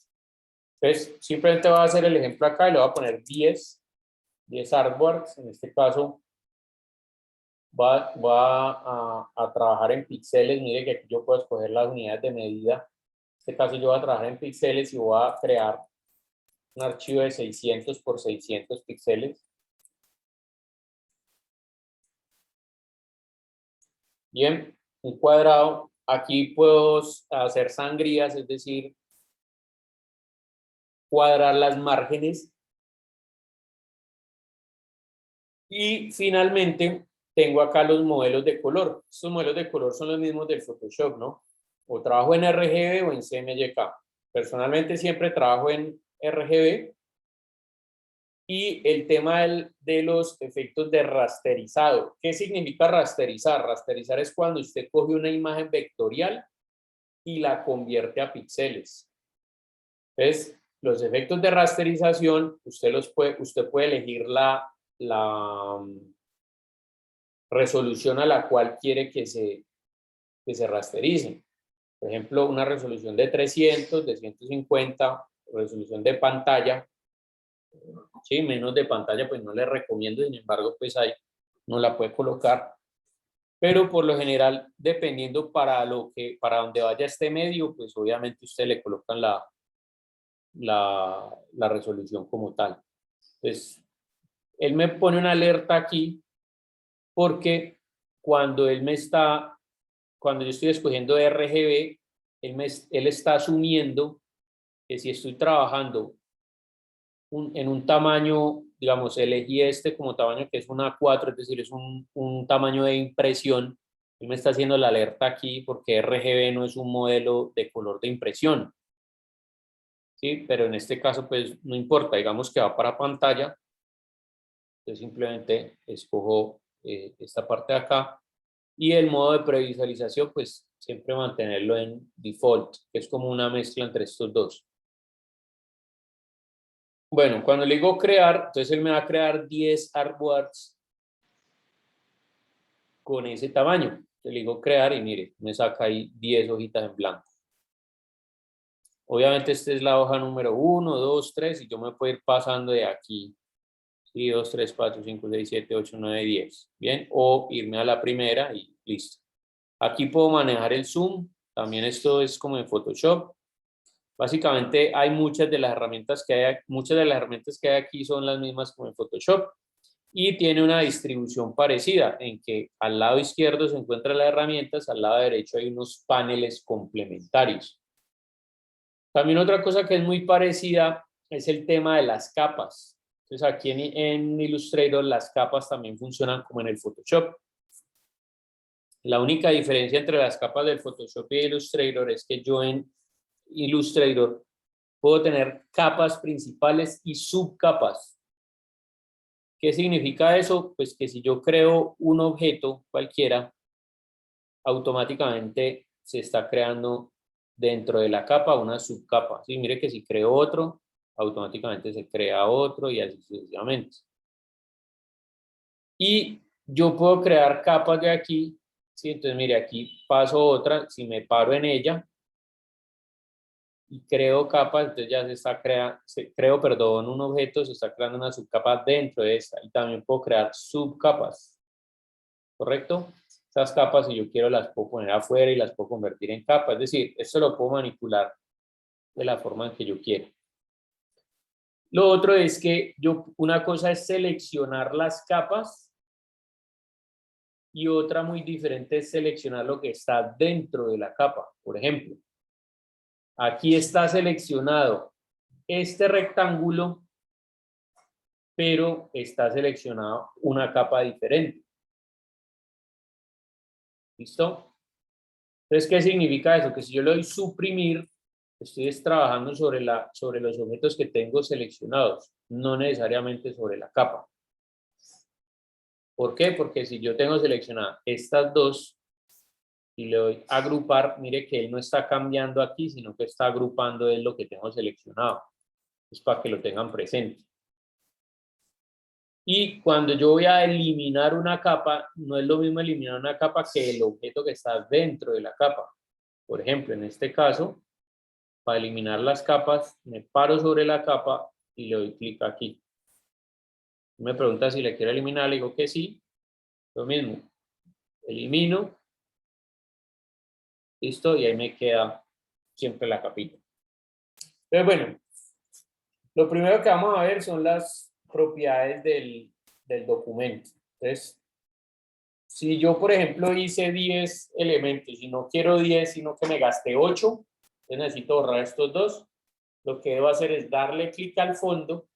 Entonces, simplemente voy a hacer el ejemplo acá y le voy a poner 10 artworks. En este caso, va a trabajar en píxeles. Mire que aquí yo puedo escoger las unidades de medida. En este caso, yo voy a trabajar en píxeles y voy a crear un archivo de 600 por 600 píxeles. Bien, un cuadrado. Aquí puedo hacer sangrías, es decir, cuadrar las márgenes. Y finalmente tengo acá los modelos de color. Estos modelos de color son los mismos del Photoshop, ¿no? O trabajo en RGB o en CMYK. Personalmente siempre trabajo en RGB. Y el tema de los efectos de rasterizado. ¿Qué significa rasterizar? Rasterizar es cuando usted coge una imagen vectorial y la convierte a píxeles. Entonces, los efectos de rasterización, usted puede elegir la resolución a la cual quiere que se rasterice. Por ejemplo, una resolución de 300, de 150, resolución de pantalla. Sí, menos de pantalla pues no le recomiendo, sin embargo pues ahí no la puede colocar. Pero por lo general, dependiendo para donde vaya este medio, pues obviamente usted le colocan la resolución como tal. Entonces, él me pone una alerta aquí porque cuando cuando yo estoy escogiendo RGB, él está asumiendo que si estoy trabajando en un tamaño, digamos, elegí este como tamaño que es una A4, es decir, es un tamaño de impresión, él me está haciendo la alerta aquí porque RGB no es un modelo de color de impresión, ¿sí? Pero en este caso, pues, no importa, digamos que va para pantalla, entonces simplemente escojo esta parte de acá. Y el modo de previsualización, pues siempre mantenerlo en default, que es como una mezcla entre estos dos. Bueno, cuando le digo crear, entonces él me va a crear 10 artboards con ese tamaño. Le digo crear y mire, me saca ahí 10 hojitas en blanco. Obviamente esta es la hoja número 1, 2, 3 y yo me puedo ir pasando de aquí. Sí, 2, 3, 4, 5, 6, 7, 8, 9, 10. Bien, o irme a la primera y listo. Aquí puedo manejar el zoom. También esto es como en Photoshop. Básicamente hay muchas de las herramientas que hay aquí son las mismas como en Photoshop. y tiene una distribución parecida en que al lado izquierdo se encuentran las herramientas, al lado derecho hay unos paneles complementarios. También otra cosa que es muy parecida es el tema de las capas. Entonces aquí en Illustrator las capas también funcionan como en el Photoshop. La única diferencia entre las capas del Photoshop y Illustrator es que yo en Illustrator puedo tener capas principales y subcapas. ¿Qué significa eso? Pues que si yo creo un objeto cualquiera, automáticamente se está creando dentro de la capa una subcapa. ¿Sí? Mire que si creo otro, automáticamente se crea otro y así sucesivamente. Y yo puedo crear capas de aquí. ¿Sí? Entonces, mire, aquí paso otra. Si me paro en ella y creo capas, entonces ya se está creo, perdón, un objeto, se está creando una subcapa dentro de esta. Y también puedo crear subcapas. ¿Correcto? Esas capas, si yo quiero, las puedo poner afuera y las puedo convertir en capas. Es decir, esto lo puedo manipular de la forma en que yo quiera. Lo otro es que una cosa es seleccionar las capas y otra muy diferente es seleccionar lo que está dentro de la capa. Por ejemplo, aquí está seleccionado este rectángulo, pero está seleccionado una capa diferente. ¿Listo? Entonces, ¿qué significa eso? Que si yo le doy suprimir, estoy trabajando sobre los objetos que tengo seleccionados, no necesariamente sobre la capa. ¿Por qué? Porque si yo tengo seleccionadas estas dos y le doy agrupar, mire que él no está cambiando aquí, sino que está agrupando es lo que tengo seleccionado. Es para que lo tengan presente. Y cuando yo voy a eliminar una capa, no es lo mismo eliminar una capa que el objeto que está dentro de la capa. Por ejemplo, en este caso, para eliminar las capas, me paro sobre la capa y le doy clic aquí. Me pregunta si le quiero eliminar, le digo que sí. Lo mismo, elimino, listo, y ahí me queda siempre la capita. Entonces, bueno, lo primero que vamos a ver son las propiedades del documento. Entonces, si yo, por ejemplo, hice 10 elementos y no quiero 10, sino que me gasté 8, entonces necesito borrar estos dos. Lo que debo hacer es darle clic al fondo.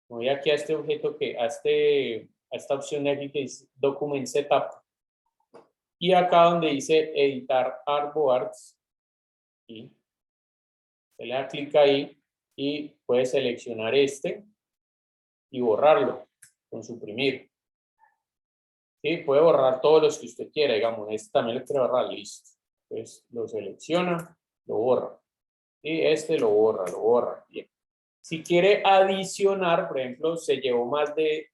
Voy aquí a este objeto a esta opción de aquí que dice Document Setup. Y acá donde dice editar artboards, y se le da clic ahí y puede seleccionar este y borrarlo con suprimir. ¿Sí? Puede borrar todos los que usted quiera, digamos, este también lo quiero borrar, listo. Entonces lo selecciona, lo borra. Y este lo borra. Bien. Si quiere adicionar, por ejemplo, se llevó más de,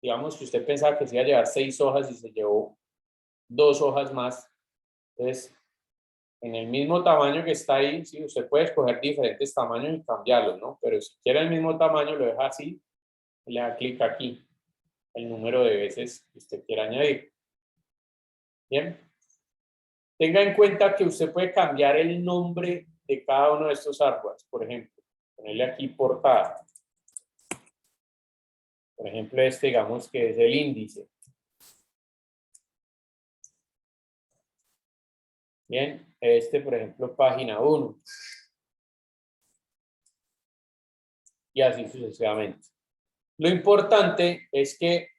digamos que usted pensaba que se iba a llevar 6 hojas y se llevó 2 hojas más. Entonces, en el mismo tamaño que está ahí, sí, usted puede escoger diferentes tamaños y cambiarlos, ¿no? Pero si quiere el mismo tamaño, lo deja así, y le da clic aquí, el número de veces que usted quiera añadir. Bien. Tenga en cuenta que usted puede cambiar el nombre de cada uno de estos artworks. Por ejemplo, ponerle aquí portada. Por ejemplo, este, digamos que es el índice. Bien, este, por ejemplo, página 1. Y así sucesivamente. Lo importante es que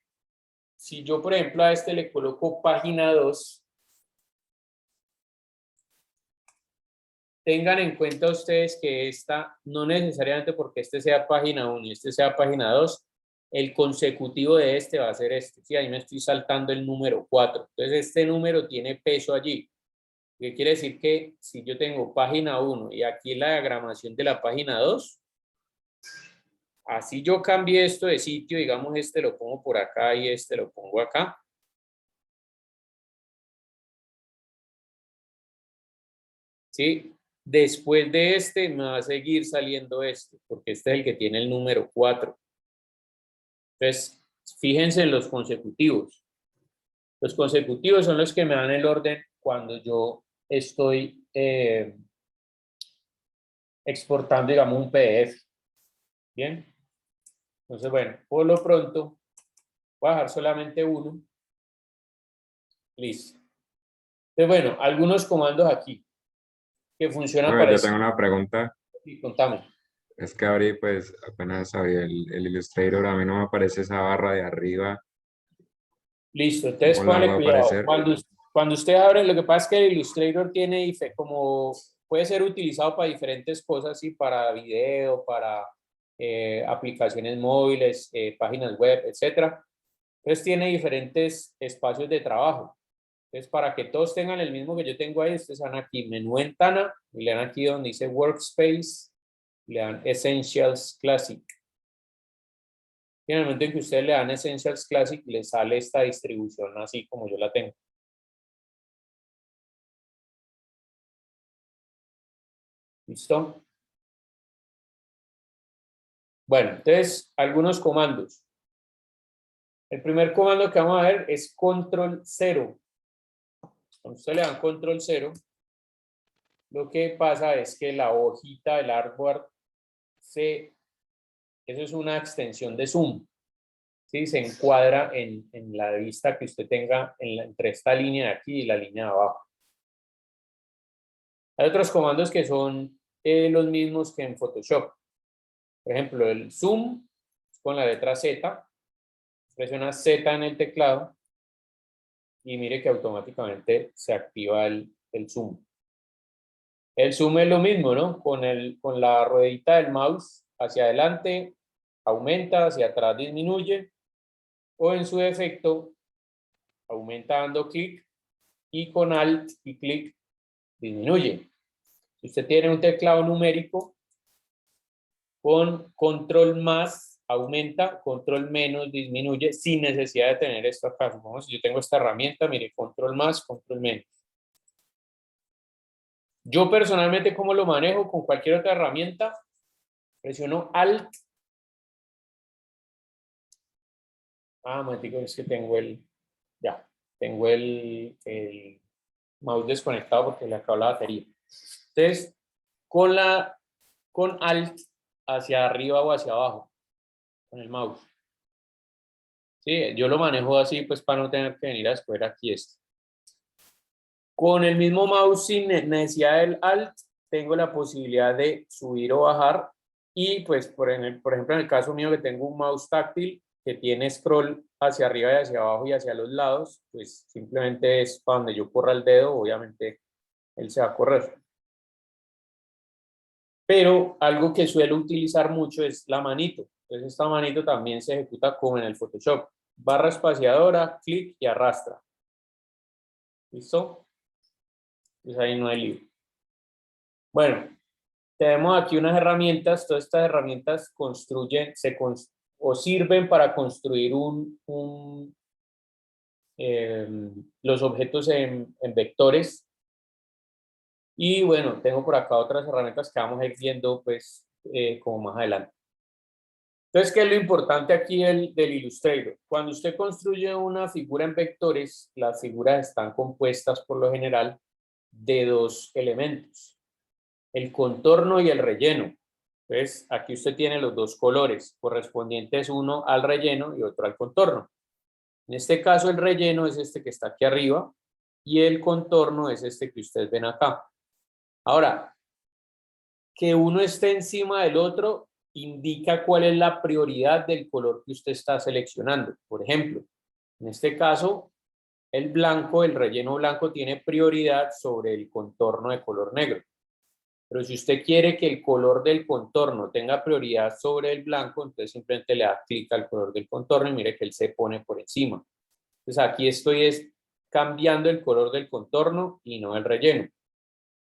si yo, por ejemplo, a este le coloco página 2, tengan en cuenta ustedes que esta, no necesariamente porque este sea página 1 y este sea página 2, el consecutivo de este va a ser este. Sí, ahí me estoy saltando el número 4. Entonces, este número tiene peso allí. ¿Qué quiere decir? Que si yo tengo página 1 y aquí la diagramación de la página 2, así yo cambié esto de sitio, digamos, este lo pongo por acá y este lo pongo acá. ¿Sí? Después de este me va a seguir saliendo este, porque este es el que tiene el número 4. Entonces, fíjense en los consecutivos. Los consecutivos son los que me dan el orden cuando yo estoy exportando, digamos, un PDF. Bien. Entonces, bueno, por lo pronto, Voy a dejar solamente uno. Listo. Entonces, bueno, algunos comandos aquí que funcionan Bueno, yo tengo parecido. una pregunta. Sí, contame. Es que abrí, pues apenas sabía el Illustrator, a mí no me aparece esa barra de arriba. Listo, entonces ¿Cómo la póngale va a cuidado. aparecer? Cuando usted abre, lo que pasa es que el Illustrator tiene como puede ser utilizado para diferentes cosas, ¿sí? Para video, para aplicaciones móviles, páginas web, etcétera. Entonces tiene diferentes espacios de trabajo. Entonces, para que todos tengan el mismo que yo tengo ahí, ustedes van aquí, menú ventana, y le dan aquí donde dice Workspace, le dan Essentials Classic. Y en el momento en que ustedes le dan Essentials Classic, le sale esta distribución así como yo la tengo. ¿Listo? Bueno, entonces, algunos comandos. El primer comando que vamos a ver es Control 0. Cuando usted le dan Control 0, lo que pasa es que la hojita del artboard eso es una extensión de zoom. ¿Sí? Se encuadra en la vista que usted tenga entre esta línea de aquí y la línea de abajo. Hay otros comandos que son los mismos que en Photoshop. Por ejemplo, el zoom con la letra Z. Presiona Z en el teclado y mire que automáticamente se activa el zoom. El zoom es lo mismo, ¿no? Con la ruedita del mouse hacia adelante aumenta, hacia atrás disminuye, o en su defecto aumenta dando clic y con Alt y clic disminuye. Si usted tiene un teclado numérico, con control más aumenta, control menos disminuye, sin necesidad de tener esto acá. Supongamos si yo tengo esta herramienta, mire, control más, control menos. Yo personalmente, ¿cómo lo manejo? Con cualquier otra herramienta, presiono Alt. Un momentico, es que tengo tengo el mouse desconectado porque le acabó la batería. Entonces, con Alt hacia arriba o hacia abajo, con el mouse. Sí, yo lo manejo así, pues para no tener que venir a escoger aquí esto. Con el mismo mouse sin necesidad del Alt, tengo la posibilidad de subir o bajar. Y pues, por ejemplo, en el caso mío que tengo un mouse táctil que tiene scroll hacia arriba y hacia abajo y hacia los lados, pues simplemente es para donde yo corra el dedo, obviamente él se va a correr. Pero algo que suelo utilizar mucho es la manito. Entonces esta manito también se ejecuta como en el Photoshop. Barra espaciadora, clic y arrastra. ¿Listo? Entonces ahí no hay lío. Bueno, tenemos aquí unas herramientas. Todas estas herramientas construyen, o sirven para construir los objetos en vectores. Y bueno, tengo por acá otras herramientas que vamos a ir viendo pues como más adelante. Entonces, ¿qué es lo importante aquí del Illustrator? Cuando usted construye una figura en vectores, las figuras están compuestas por lo general de dos elementos, el contorno y el relleno. Entonces, aquí usted tiene los dos colores correspondientes, uno al relleno y otro al contorno. En este caso, el relleno es este que está aquí arriba y el contorno es este que ustedes ven acá. Ahora, que uno esté encima del otro indica cuál es la prioridad del color que usted está seleccionando. Por ejemplo, en este caso, el blanco, el relleno blanco tiene prioridad sobre el contorno de color negro. Pero si usted quiere que el color del contorno tenga prioridad sobre el blanco, entonces simplemente le da clic al color del contorno y mire que él se pone por encima. Entonces aquí estoy cambiando el color del contorno y no el relleno.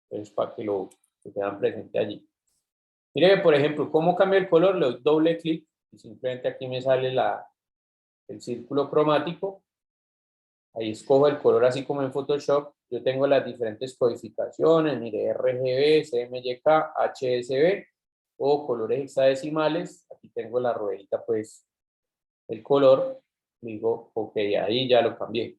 Entonces para que lo tengan presente allí. Mire, por ejemplo, ¿cómo cambia el color? Le doy doble clic y simplemente aquí me sale el círculo cromático. Ahí escojo el color así como en Photoshop. Yo tengo las diferentes codificaciones, mire, RGB, CMYK, HSB o colores hexadecimales. Aquí tengo la ruedita, pues, el color. Digo, ok, ahí ya lo cambié.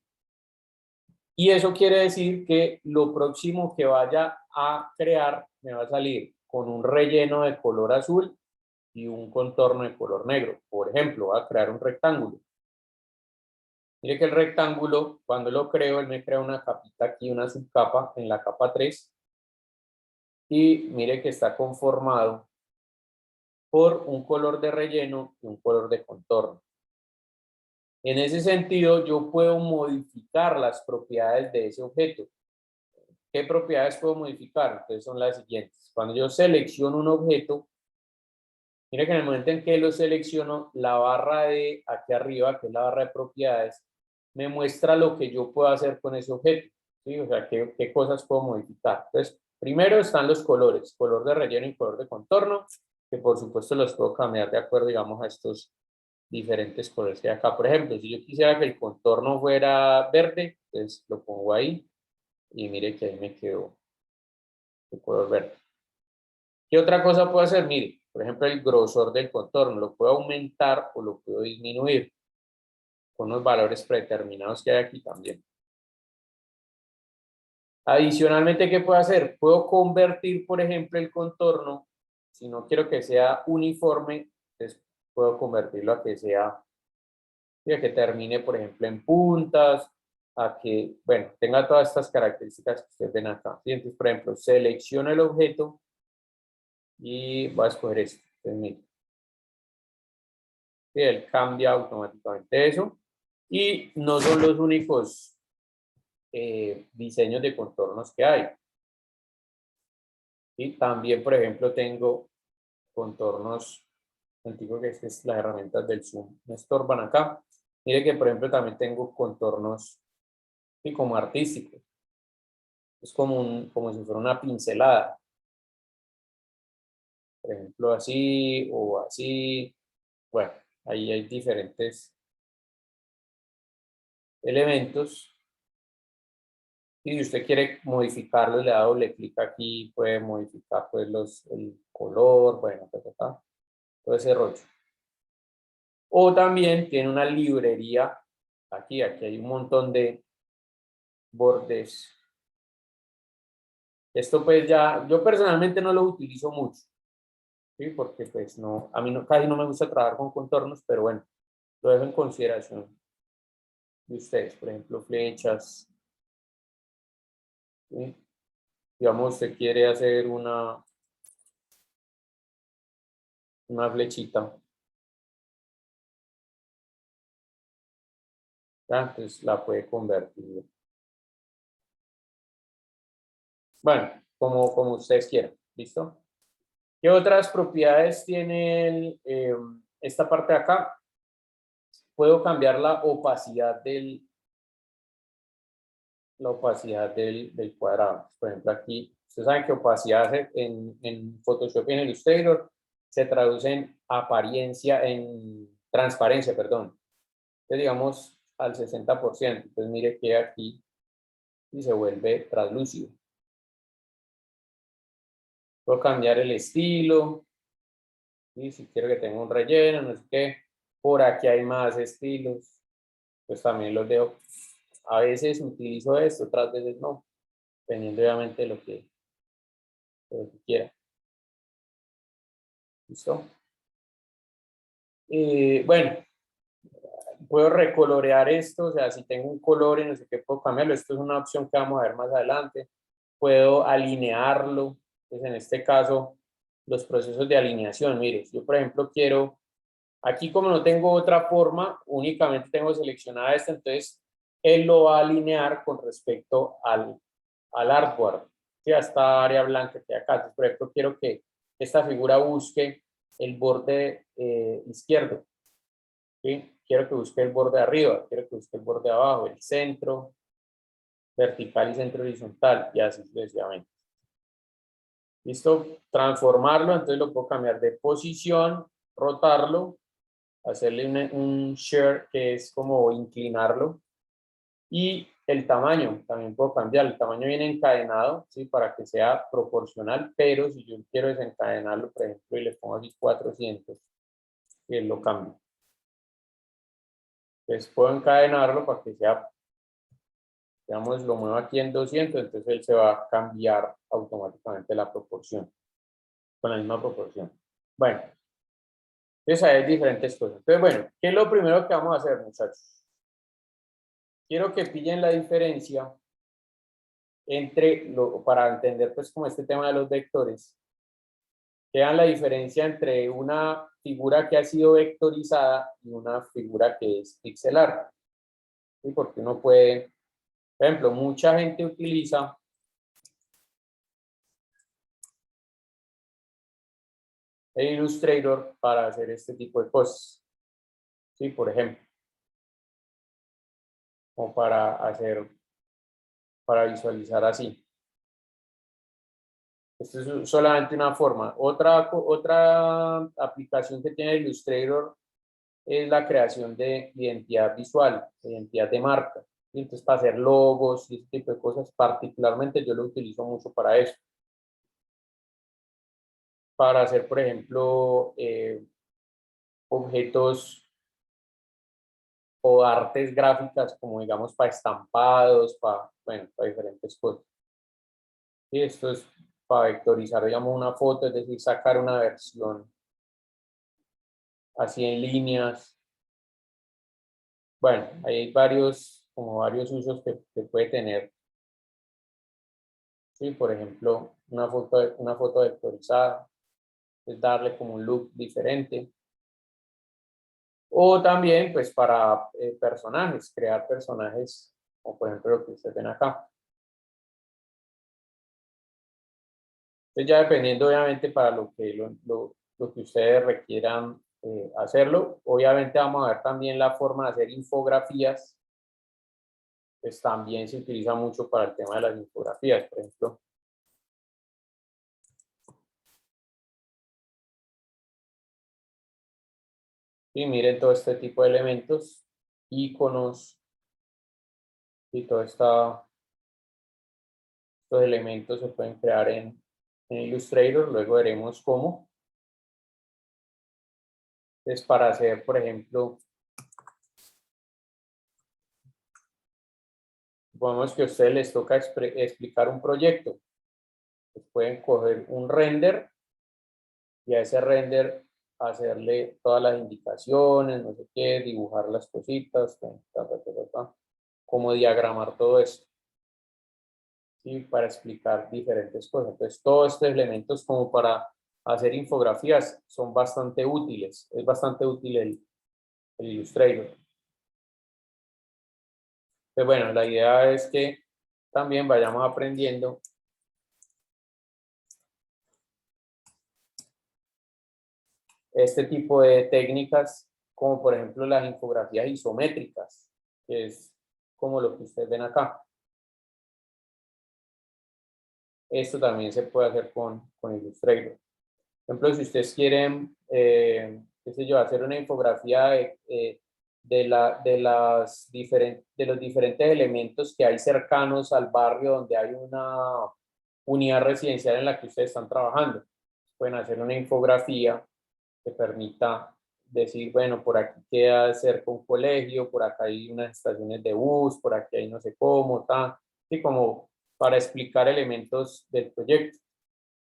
Y eso quiere decir que lo próximo que vaya a crear me va a salir con un relleno de color azul y un contorno de color negro. Por ejemplo, voy a crear un rectángulo. Mire que el rectángulo, cuando lo creo, él me crea una capita aquí, una subcapa en la capa 3. Y mire que está conformado por un color de relleno y un color de contorno. En ese sentido, yo puedo modificar las propiedades de ese objeto. ¿Qué propiedades puedo modificar? Entonces son las siguientes. Cuando yo selecciono un objeto, mire que en el momento en que lo selecciono, la barra de aquí arriba, que es la barra de propiedades, me muestra lo que yo puedo hacer con ese objeto. ¿Sí? O sea, qué cosas puedo modificar. Entonces, primero están los colores, color de relleno y color de contorno, que por supuesto los puedo cambiar de acuerdo, digamos, a estos diferentes colores que hay acá. Por ejemplo, si yo quisiera que el contorno fuera verde, entonces lo pongo ahí y mire que ahí me quedó el color verde. ¿Qué otra cosa puedo hacer? Mire, por ejemplo, el grosor del contorno, lo puedo aumentar o lo puedo disminuir con los valores predeterminados que hay aquí también. Adicionalmente, ¿qué puedo hacer? Puedo convertir, por ejemplo, el contorno, si no quiero que sea uniforme, entonces puedo convertirlo a que sea, a que termine, por ejemplo, en puntas, a que, bueno, tenga todas estas características que ustedes ven acá. ¿Sí? Entonces, por ejemplo, selecciono el objeto y voy a escoger este. Entonces, mire, ¿sí? Él cambia automáticamente eso. Y no son los únicos diseños de contornos que hay. Y también, por ejemplo, tengo contornos antiguos, que es las herramientas del zoom me estorban acá. Mire que, por ejemplo, también tengo contornos y como artísticos. Es como si fuera una pincelada. Por ejemplo, así o así. Bueno, ahí hay diferentes elementos. Y si usted quiere modificarlo, le da doble clic aquí, puede modificar pues el color, bueno, todo ese rollo. O también tiene una librería, aquí hay un montón de bordes. Esto pues ya, yo personalmente no lo utilizo mucho, ¿sí? Porque pues no, a mí no, casi no me gusta trabajar con contornos, pero bueno, lo dejo en consideración de ustedes. Por ejemplo, flechas, ¿sí? Digamos, usted quiere hacer una flechita, ¿ya? Entonces la puede convertir. Bueno, como ustedes quieran, ¿listo? ¿Qué otras propiedades tiene esta parte de acá? Puedo cambiar la opacidad del cuadrado. Por ejemplo, aquí, ustedes saben que opacidad en Photoshop y en Illustrator se traduce en apariencia, en transparencia, perdón. Entonces, digamos, al 60%. Entonces, mire que aquí y se vuelve translúcido. Puedo cambiar el estilo. Y si quiero que tenga un relleno, no sé qué. Por aquí hay más estilos. Pues también los dejo. A veces utilizo esto, otras veces no. Dependiendo obviamente de lo que quiera. ¿Listo? Bueno, puedo recolorear esto, o sea, si tengo un color y no sé qué, puedo cambiarlo. Esto es una opción que vamos a ver más adelante. Puedo alinearlo. Pues en este caso, los procesos de alineación. Mire, yo por ejemplo quiero, aquí como no tengo otra forma, únicamente tengo seleccionada esta, entonces él lo va a alinear con respecto al artboard, ¿sí? A esta área blanca que hay acá. Entonces, por ejemplo, quiero que esta figura busque el borde izquierdo, ¿sí? Quiero que busque el borde de arriba, quiero que busque el borde de abajo, el centro, vertical y centro horizontal, y así sucesivamente. ¿Listo? Transformarlo, entonces lo puedo cambiar de posición, rotarlo, hacerle un share que es como inclinarlo, y el tamaño, también puedo cambiar. El tamaño viene encadenado, ¿sí? Para que sea proporcional, pero si yo quiero desencadenarlo, por ejemplo, y le pongo aquí 400, y él lo cambia. Entonces puedo encadenarlo para que sea, digamos, lo muevo aquí en 200, entonces él se va a cambiar automáticamente la proporción, con la misma proporción. Bueno, entonces hay diferentes cosas. Entonces, bueno, ¿qué es lo primero que vamos a hacer, muchachos? quiero que pillen la diferencia entre, para entender pues como este tema de los vectores, vean la diferencia entre una figura que ha sido vectorizada y una figura que es pixelar. ¿Sí? Porque uno puede, por ejemplo, mucha gente utiliza el Illustrator para hacer este tipo de cosas. ¿Sí? Por ejemplo, o para visualizar así. Esto es solamente una forma. Otra aplicación que tiene Illustrator es la creación de identidad visual, de identidad de marca. Y entonces, para hacer logos y este tipo de cosas, particularmente yo lo utilizo mucho para eso. Para hacer, por ejemplo, objetos o artes gráficas, como digamos para estampados, bueno, para diferentes cosas. Y esto es para vectorizar, digamos, una foto, es decir, sacar una versión así en líneas. Bueno, hay como varios usos que puede tener. Sí, por ejemplo, una foto vectorizada, es darle como un look diferente. O también, pues, para personajes, crear personajes, como por ejemplo lo que ustedes ven acá. Entonces, ya dependiendo, obviamente, para lo que ustedes requieran hacerlo, obviamente vamos a ver también la forma de hacer infografías, pues también se utiliza mucho para el tema de las infografías, por ejemplo. Y miren todo este tipo de elementos, iconos y estos elementos se pueden crear en Illustrator, luego veremos cómo. Es para hacer, por ejemplo, supongamos que a ustedes les toca explicar un proyecto. Pues pueden coger un render y a ese render hacerle todas las indicaciones, no sé qué, dibujar las cositas, como diagramar todo esto. ¿Sí? Para explicar diferentes cosas. Entonces, todos estos elementos como para hacer infografías son bastante útiles. Es bastante útil el Illustrator. Entonces, bueno, la idea es que también vayamos aprendiendo este tipo de técnicas, como por ejemplo las infografías isométricas, que es como lo que ustedes ven acá. Esto también se puede hacer con Illustrator. Por ejemplo, si ustedes quieren, qué sé yo, hacer una infografía de los diferentes elementos que hay cercanos al barrio donde hay una unidad residencial en la que ustedes están trabajando. Pueden hacer una infografía que permita decir, bueno, por aquí queda cerca un colegio, por acá hay unas estaciones de bus, por aquí hay no sé cómo, así como para explicar elementos del proyecto.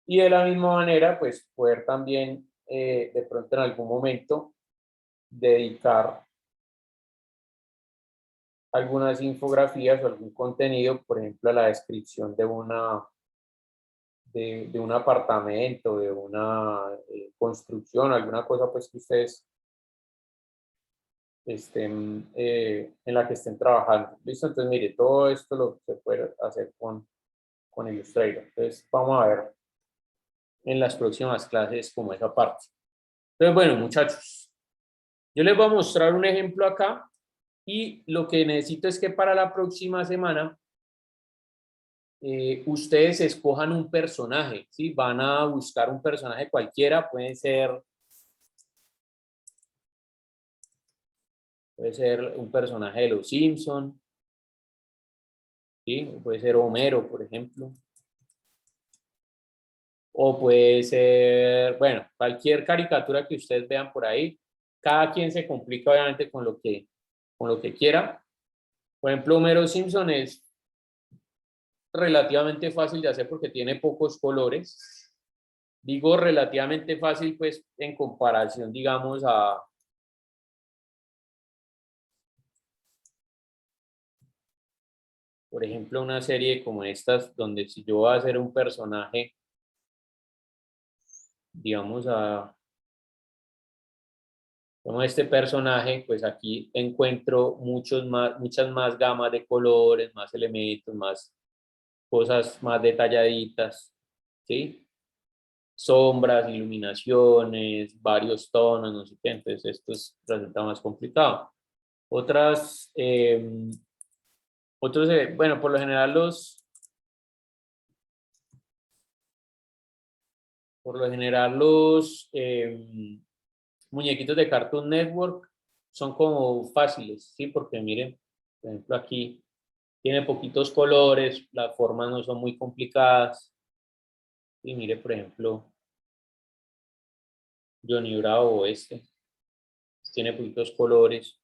Y de la misma manera, pues poder también de pronto en algún momento dedicar algunas infografías o algún contenido, por ejemplo, a la descripción de un apartamento, de una construcción, alguna cosa pues que ustedes estén, en la que estén trabajando. ¿Listo? Entonces, mire, todo esto lo se puede hacer con Illustrator. Entonces, vamos a ver en las próximas clases como esa parte. Entonces, bueno, muchachos, yo les voy a mostrar un ejemplo acá y lo que necesito es que para la próxima semana ustedes escojan un personaje, ¿sí? Van a buscar un personaje cualquiera, puede ser un personaje de Los Simpson, ¿sí? Puede ser Homero, por ejemplo. O puede ser, bueno, cualquier caricatura que ustedes vean por ahí. Cada quien se complica obviamente con lo que quiera. Por ejemplo, Homero Simpson es relativamente fácil de hacer porque tiene pocos colores. Digo relativamente fácil, pues, en comparación, digamos, por ejemplo, una serie como estas, donde si yo voy a hacer un personaje, digamos, como este personaje, pues aquí encuentro muchas más gamas de colores, más elementos, más cosas más detalladitas, ¿sí? Sombras, iluminaciones, varios tonos, no sé qué, entonces resulta más complicado. Bueno, por lo general los muñequitos de Cartoon Network son como fáciles, ¿sí? Porque miren, por ejemplo aquí tiene poquitos colores, las formas no son muy complicadas. Y mire, por ejemplo, Johnny Bravo tiene poquitos colores.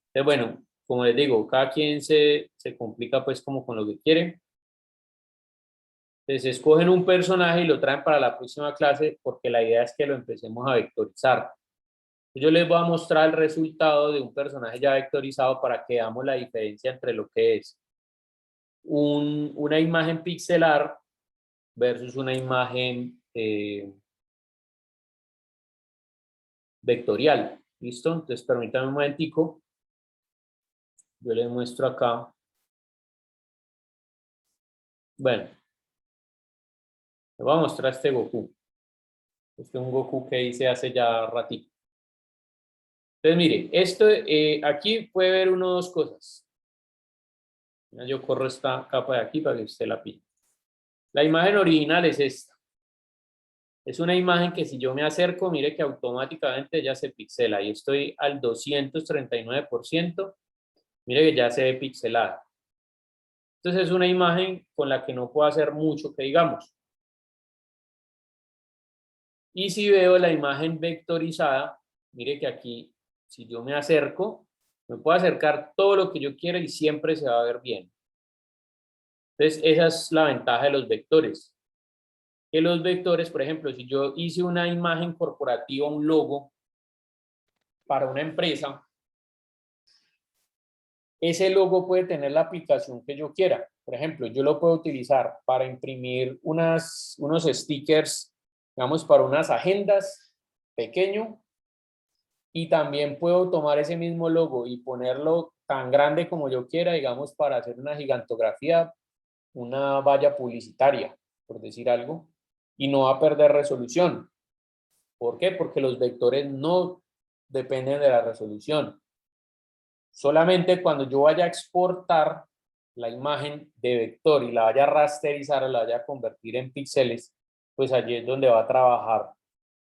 Entonces, bueno, como les digo, cada quien se complica pues como con lo que quiere. Entonces escogen un personaje y lo traen para la próxima clase porque la idea es que lo empecemos a vectorizar. Yo les voy a mostrar el resultado de un personaje ya vectorizado para que veamos la diferencia entre lo que es una imagen pixelar versus una imagen vectorial. ¿Listo? Entonces permítanme un momentico. Yo les muestro acá. Bueno, les voy a mostrar este Goku. Este es un Goku que hice hace ya ratito. Entonces, mire, aquí puede ver uno o dos cosas. Yo corro esta capa de aquí para que usted la pille. La imagen original es esta. Es una imagen que si yo me acerco, mire que automáticamente ya se pixela. Y estoy al 239%. Mire que ya se ve pixelada. Entonces es una imagen con la que no puedo hacer mucho que digamos. Y si veo la imagen vectorizada, mire que aquí, si yo me acerco, me puedo acercar todo lo que yo quiera y siempre se va a ver bien. Entonces, esa es la ventaja de los vectores. Que los vectores, por ejemplo, si yo hice una imagen corporativa, un logo para una empresa, ese logo puede tener la aplicación que yo quiera. Por ejemplo, yo lo puedo utilizar para imprimir unos stickers, digamos, para unas agendas pequeño, y también puedo tomar ese mismo logo y ponerlo tan grande como yo quiera, digamos, para hacer una gigantografía, una valla publicitaria, por decir algo, y no va a perder resolución. ¿Por qué? Porque los vectores no dependen de la resolución. Solamente cuando yo vaya a exportar la imagen de vector y la vaya a rasterizar o la vaya a convertir en píxeles, pues allí es donde va a trabajar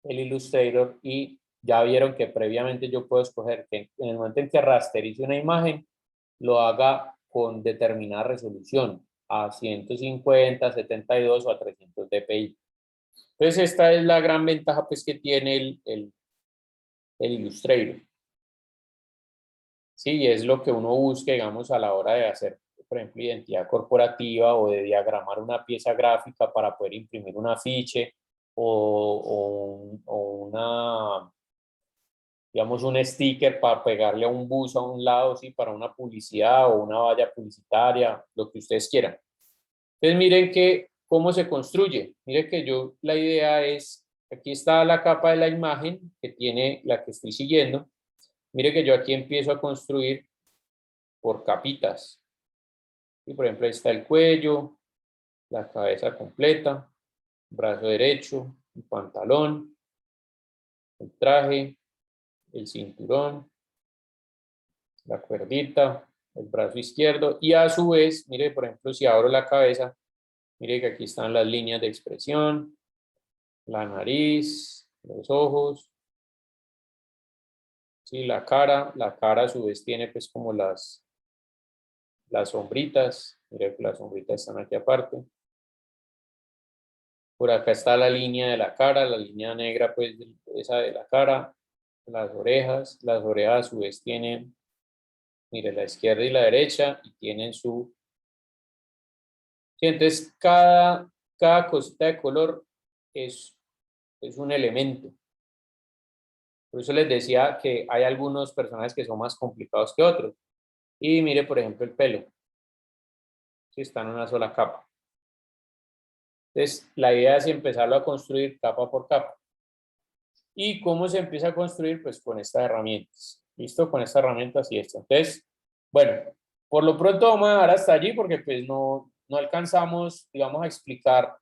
el Illustrator. Y ya vieron que previamente yo puedo escoger que en el momento en que rasterice una imagen, lo haga con determinada resolución, a 150, 72 o a 300 dpi. Entonces esta es la gran ventaja pues que tiene el Illustrator. Sí, es lo que uno busca, digamos, a la hora de hacer, por ejemplo, identidad corporativa o de diagramar una pieza gráfica para poder imprimir un afiche o una, digamos, un sticker para pegarle a un bus a un lado, sí, para una publicidad o una valla publicitaria, lo que ustedes quieran. Entonces, miren cómo se construye. Miren que la idea es, aquí está la capa de la imagen que tiene la que estoy siguiendo. Mire que yo aquí empiezo a construir por capitas. Y por ejemplo, ahí está el cuello, la cabeza completa, brazo derecho, el pantalón, el traje, el cinturón, la cuerdita, el brazo izquierdo. Y a su vez, mire, por ejemplo, si abro la cabeza, mire que aquí están las líneas de expresión, la nariz, los ojos, sí, la cara a su vez tiene pues como las sombritas, mire que las sombritas están aquí aparte. Por acá está la línea de la cara, la línea negra, pues esa de la cara, las orejas a su vez tienen, mire, la izquierda y la derecha, y tienen sí, entonces cada cosita de color es un elemento. Por eso les decía que hay algunos personajes que son más complicados que otros. Y mire, por ejemplo, el pelo. ¿sí? Está en una sola capa. Entonces, la idea es empezarlo a construir capa por capa. ¿Y cómo se empieza a construir? Pues con estas herramientas. ¿Listo? Con estas herramientas y esto. Entonces, bueno, por lo pronto vamos a dejar hasta allí porque pues no alcanzamos, digamos, a explicar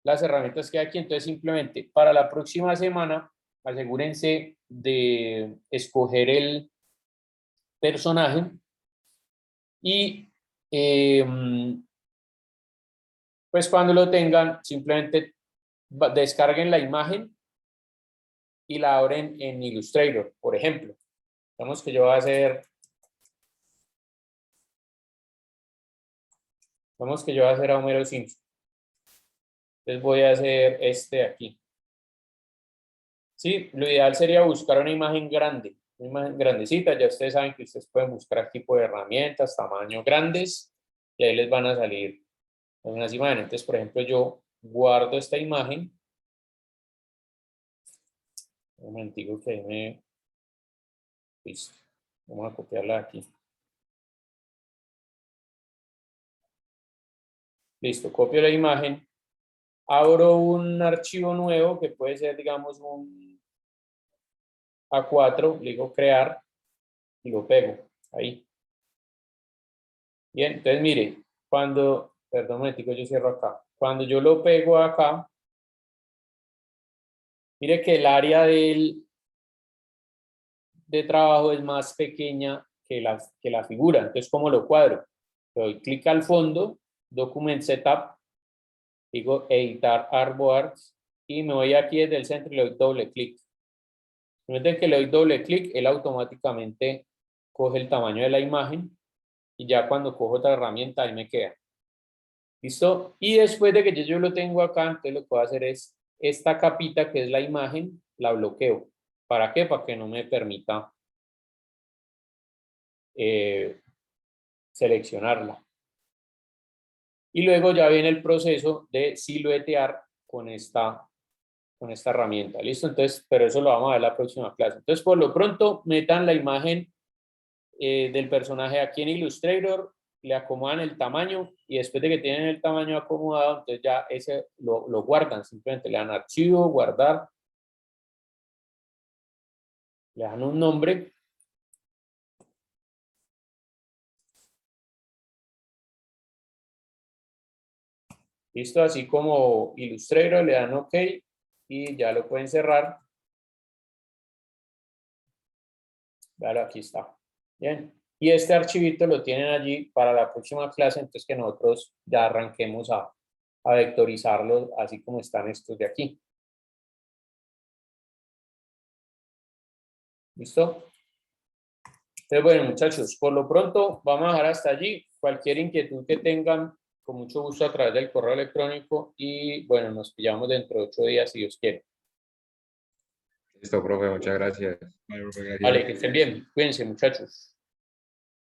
las herramientas que hay aquí. Entonces, simplemente para la próxima semana, asegúrense de escoger el personaje y pues cuando lo tengan, simplemente descarguen la imagen y la abren en Illustrator, por ejemplo. Digamos que yo voy a hacer, a Homero Simpson. Entonces voy a hacer este de aquí. Sí, lo ideal sería buscar una imagen grande, una imagen grandecita. Ya ustedes saben que ustedes pueden buscar tipo de herramientas, tamaño grandes, y ahí les van a salir unas imágenes. Entonces, por ejemplo, yo guardo esta imagen. Un momentico que me... Listo. Vamos a copiarla aquí. Listo, copio la imagen. Abro un archivo nuevo que puede ser, digamos, un A4. Le digo crear y lo pego ahí. Bien, entonces mire, cuando... Perdón, un momentico, yo cierro acá. Cuando yo lo pego acá, mire que el área de trabajo es más pequeña que la figura. Entonces, ¿cómo lo cuadro? Le doy clic al fondo, Document Setup, digo editar artboards y me voy aquí desde el centro y le doy doble clic. Desde que le doy doble clic, él automáticamente coge el tamaño de la imagen y ya cuando cojo otra herramienta ahí me queda. ¿Listo? Y después de que yo lo tengo acá, entonces lo que voy a hacer es esta capita que es la imagen, la bloqueo. ¿Para qué? Para que no me permita seleccionarla. Y luego ya viene el proceso de siluetear con esta herramienta. ¿Listo? Entonces, pero eso lo vamos a ver en la próxima clase. Entonces, por lo pronto, metan la imagen del personaje aquí en Illustrator, le acomodan el tamaño y después de que tienen el tamaño acomodado, entonces ya ese lo guardan. Simplemente le dan archivo, guardar, le dan un nombre. Listo, así como Illustrator, le dan OK y ya lo pueden cerrar. Claro, aquí está. Bien. Y este archivito lo tienen allí para la próxima clase, entonces que nosotros ya arranquemos a vectorizarlos así como están estos de aquí. ¿Listo? Entonces, bueno, muchachos, por lo pronto vamos a dejar hasta allí. Cualquier inquietud que tengan, con mucho gusto a través del correo electrónico y bueno, nos pillamos dentro de 8 días si Dios quiere. Listo, profe, muchas gracias. Vale, que estén bien. Cuídense, muchachos.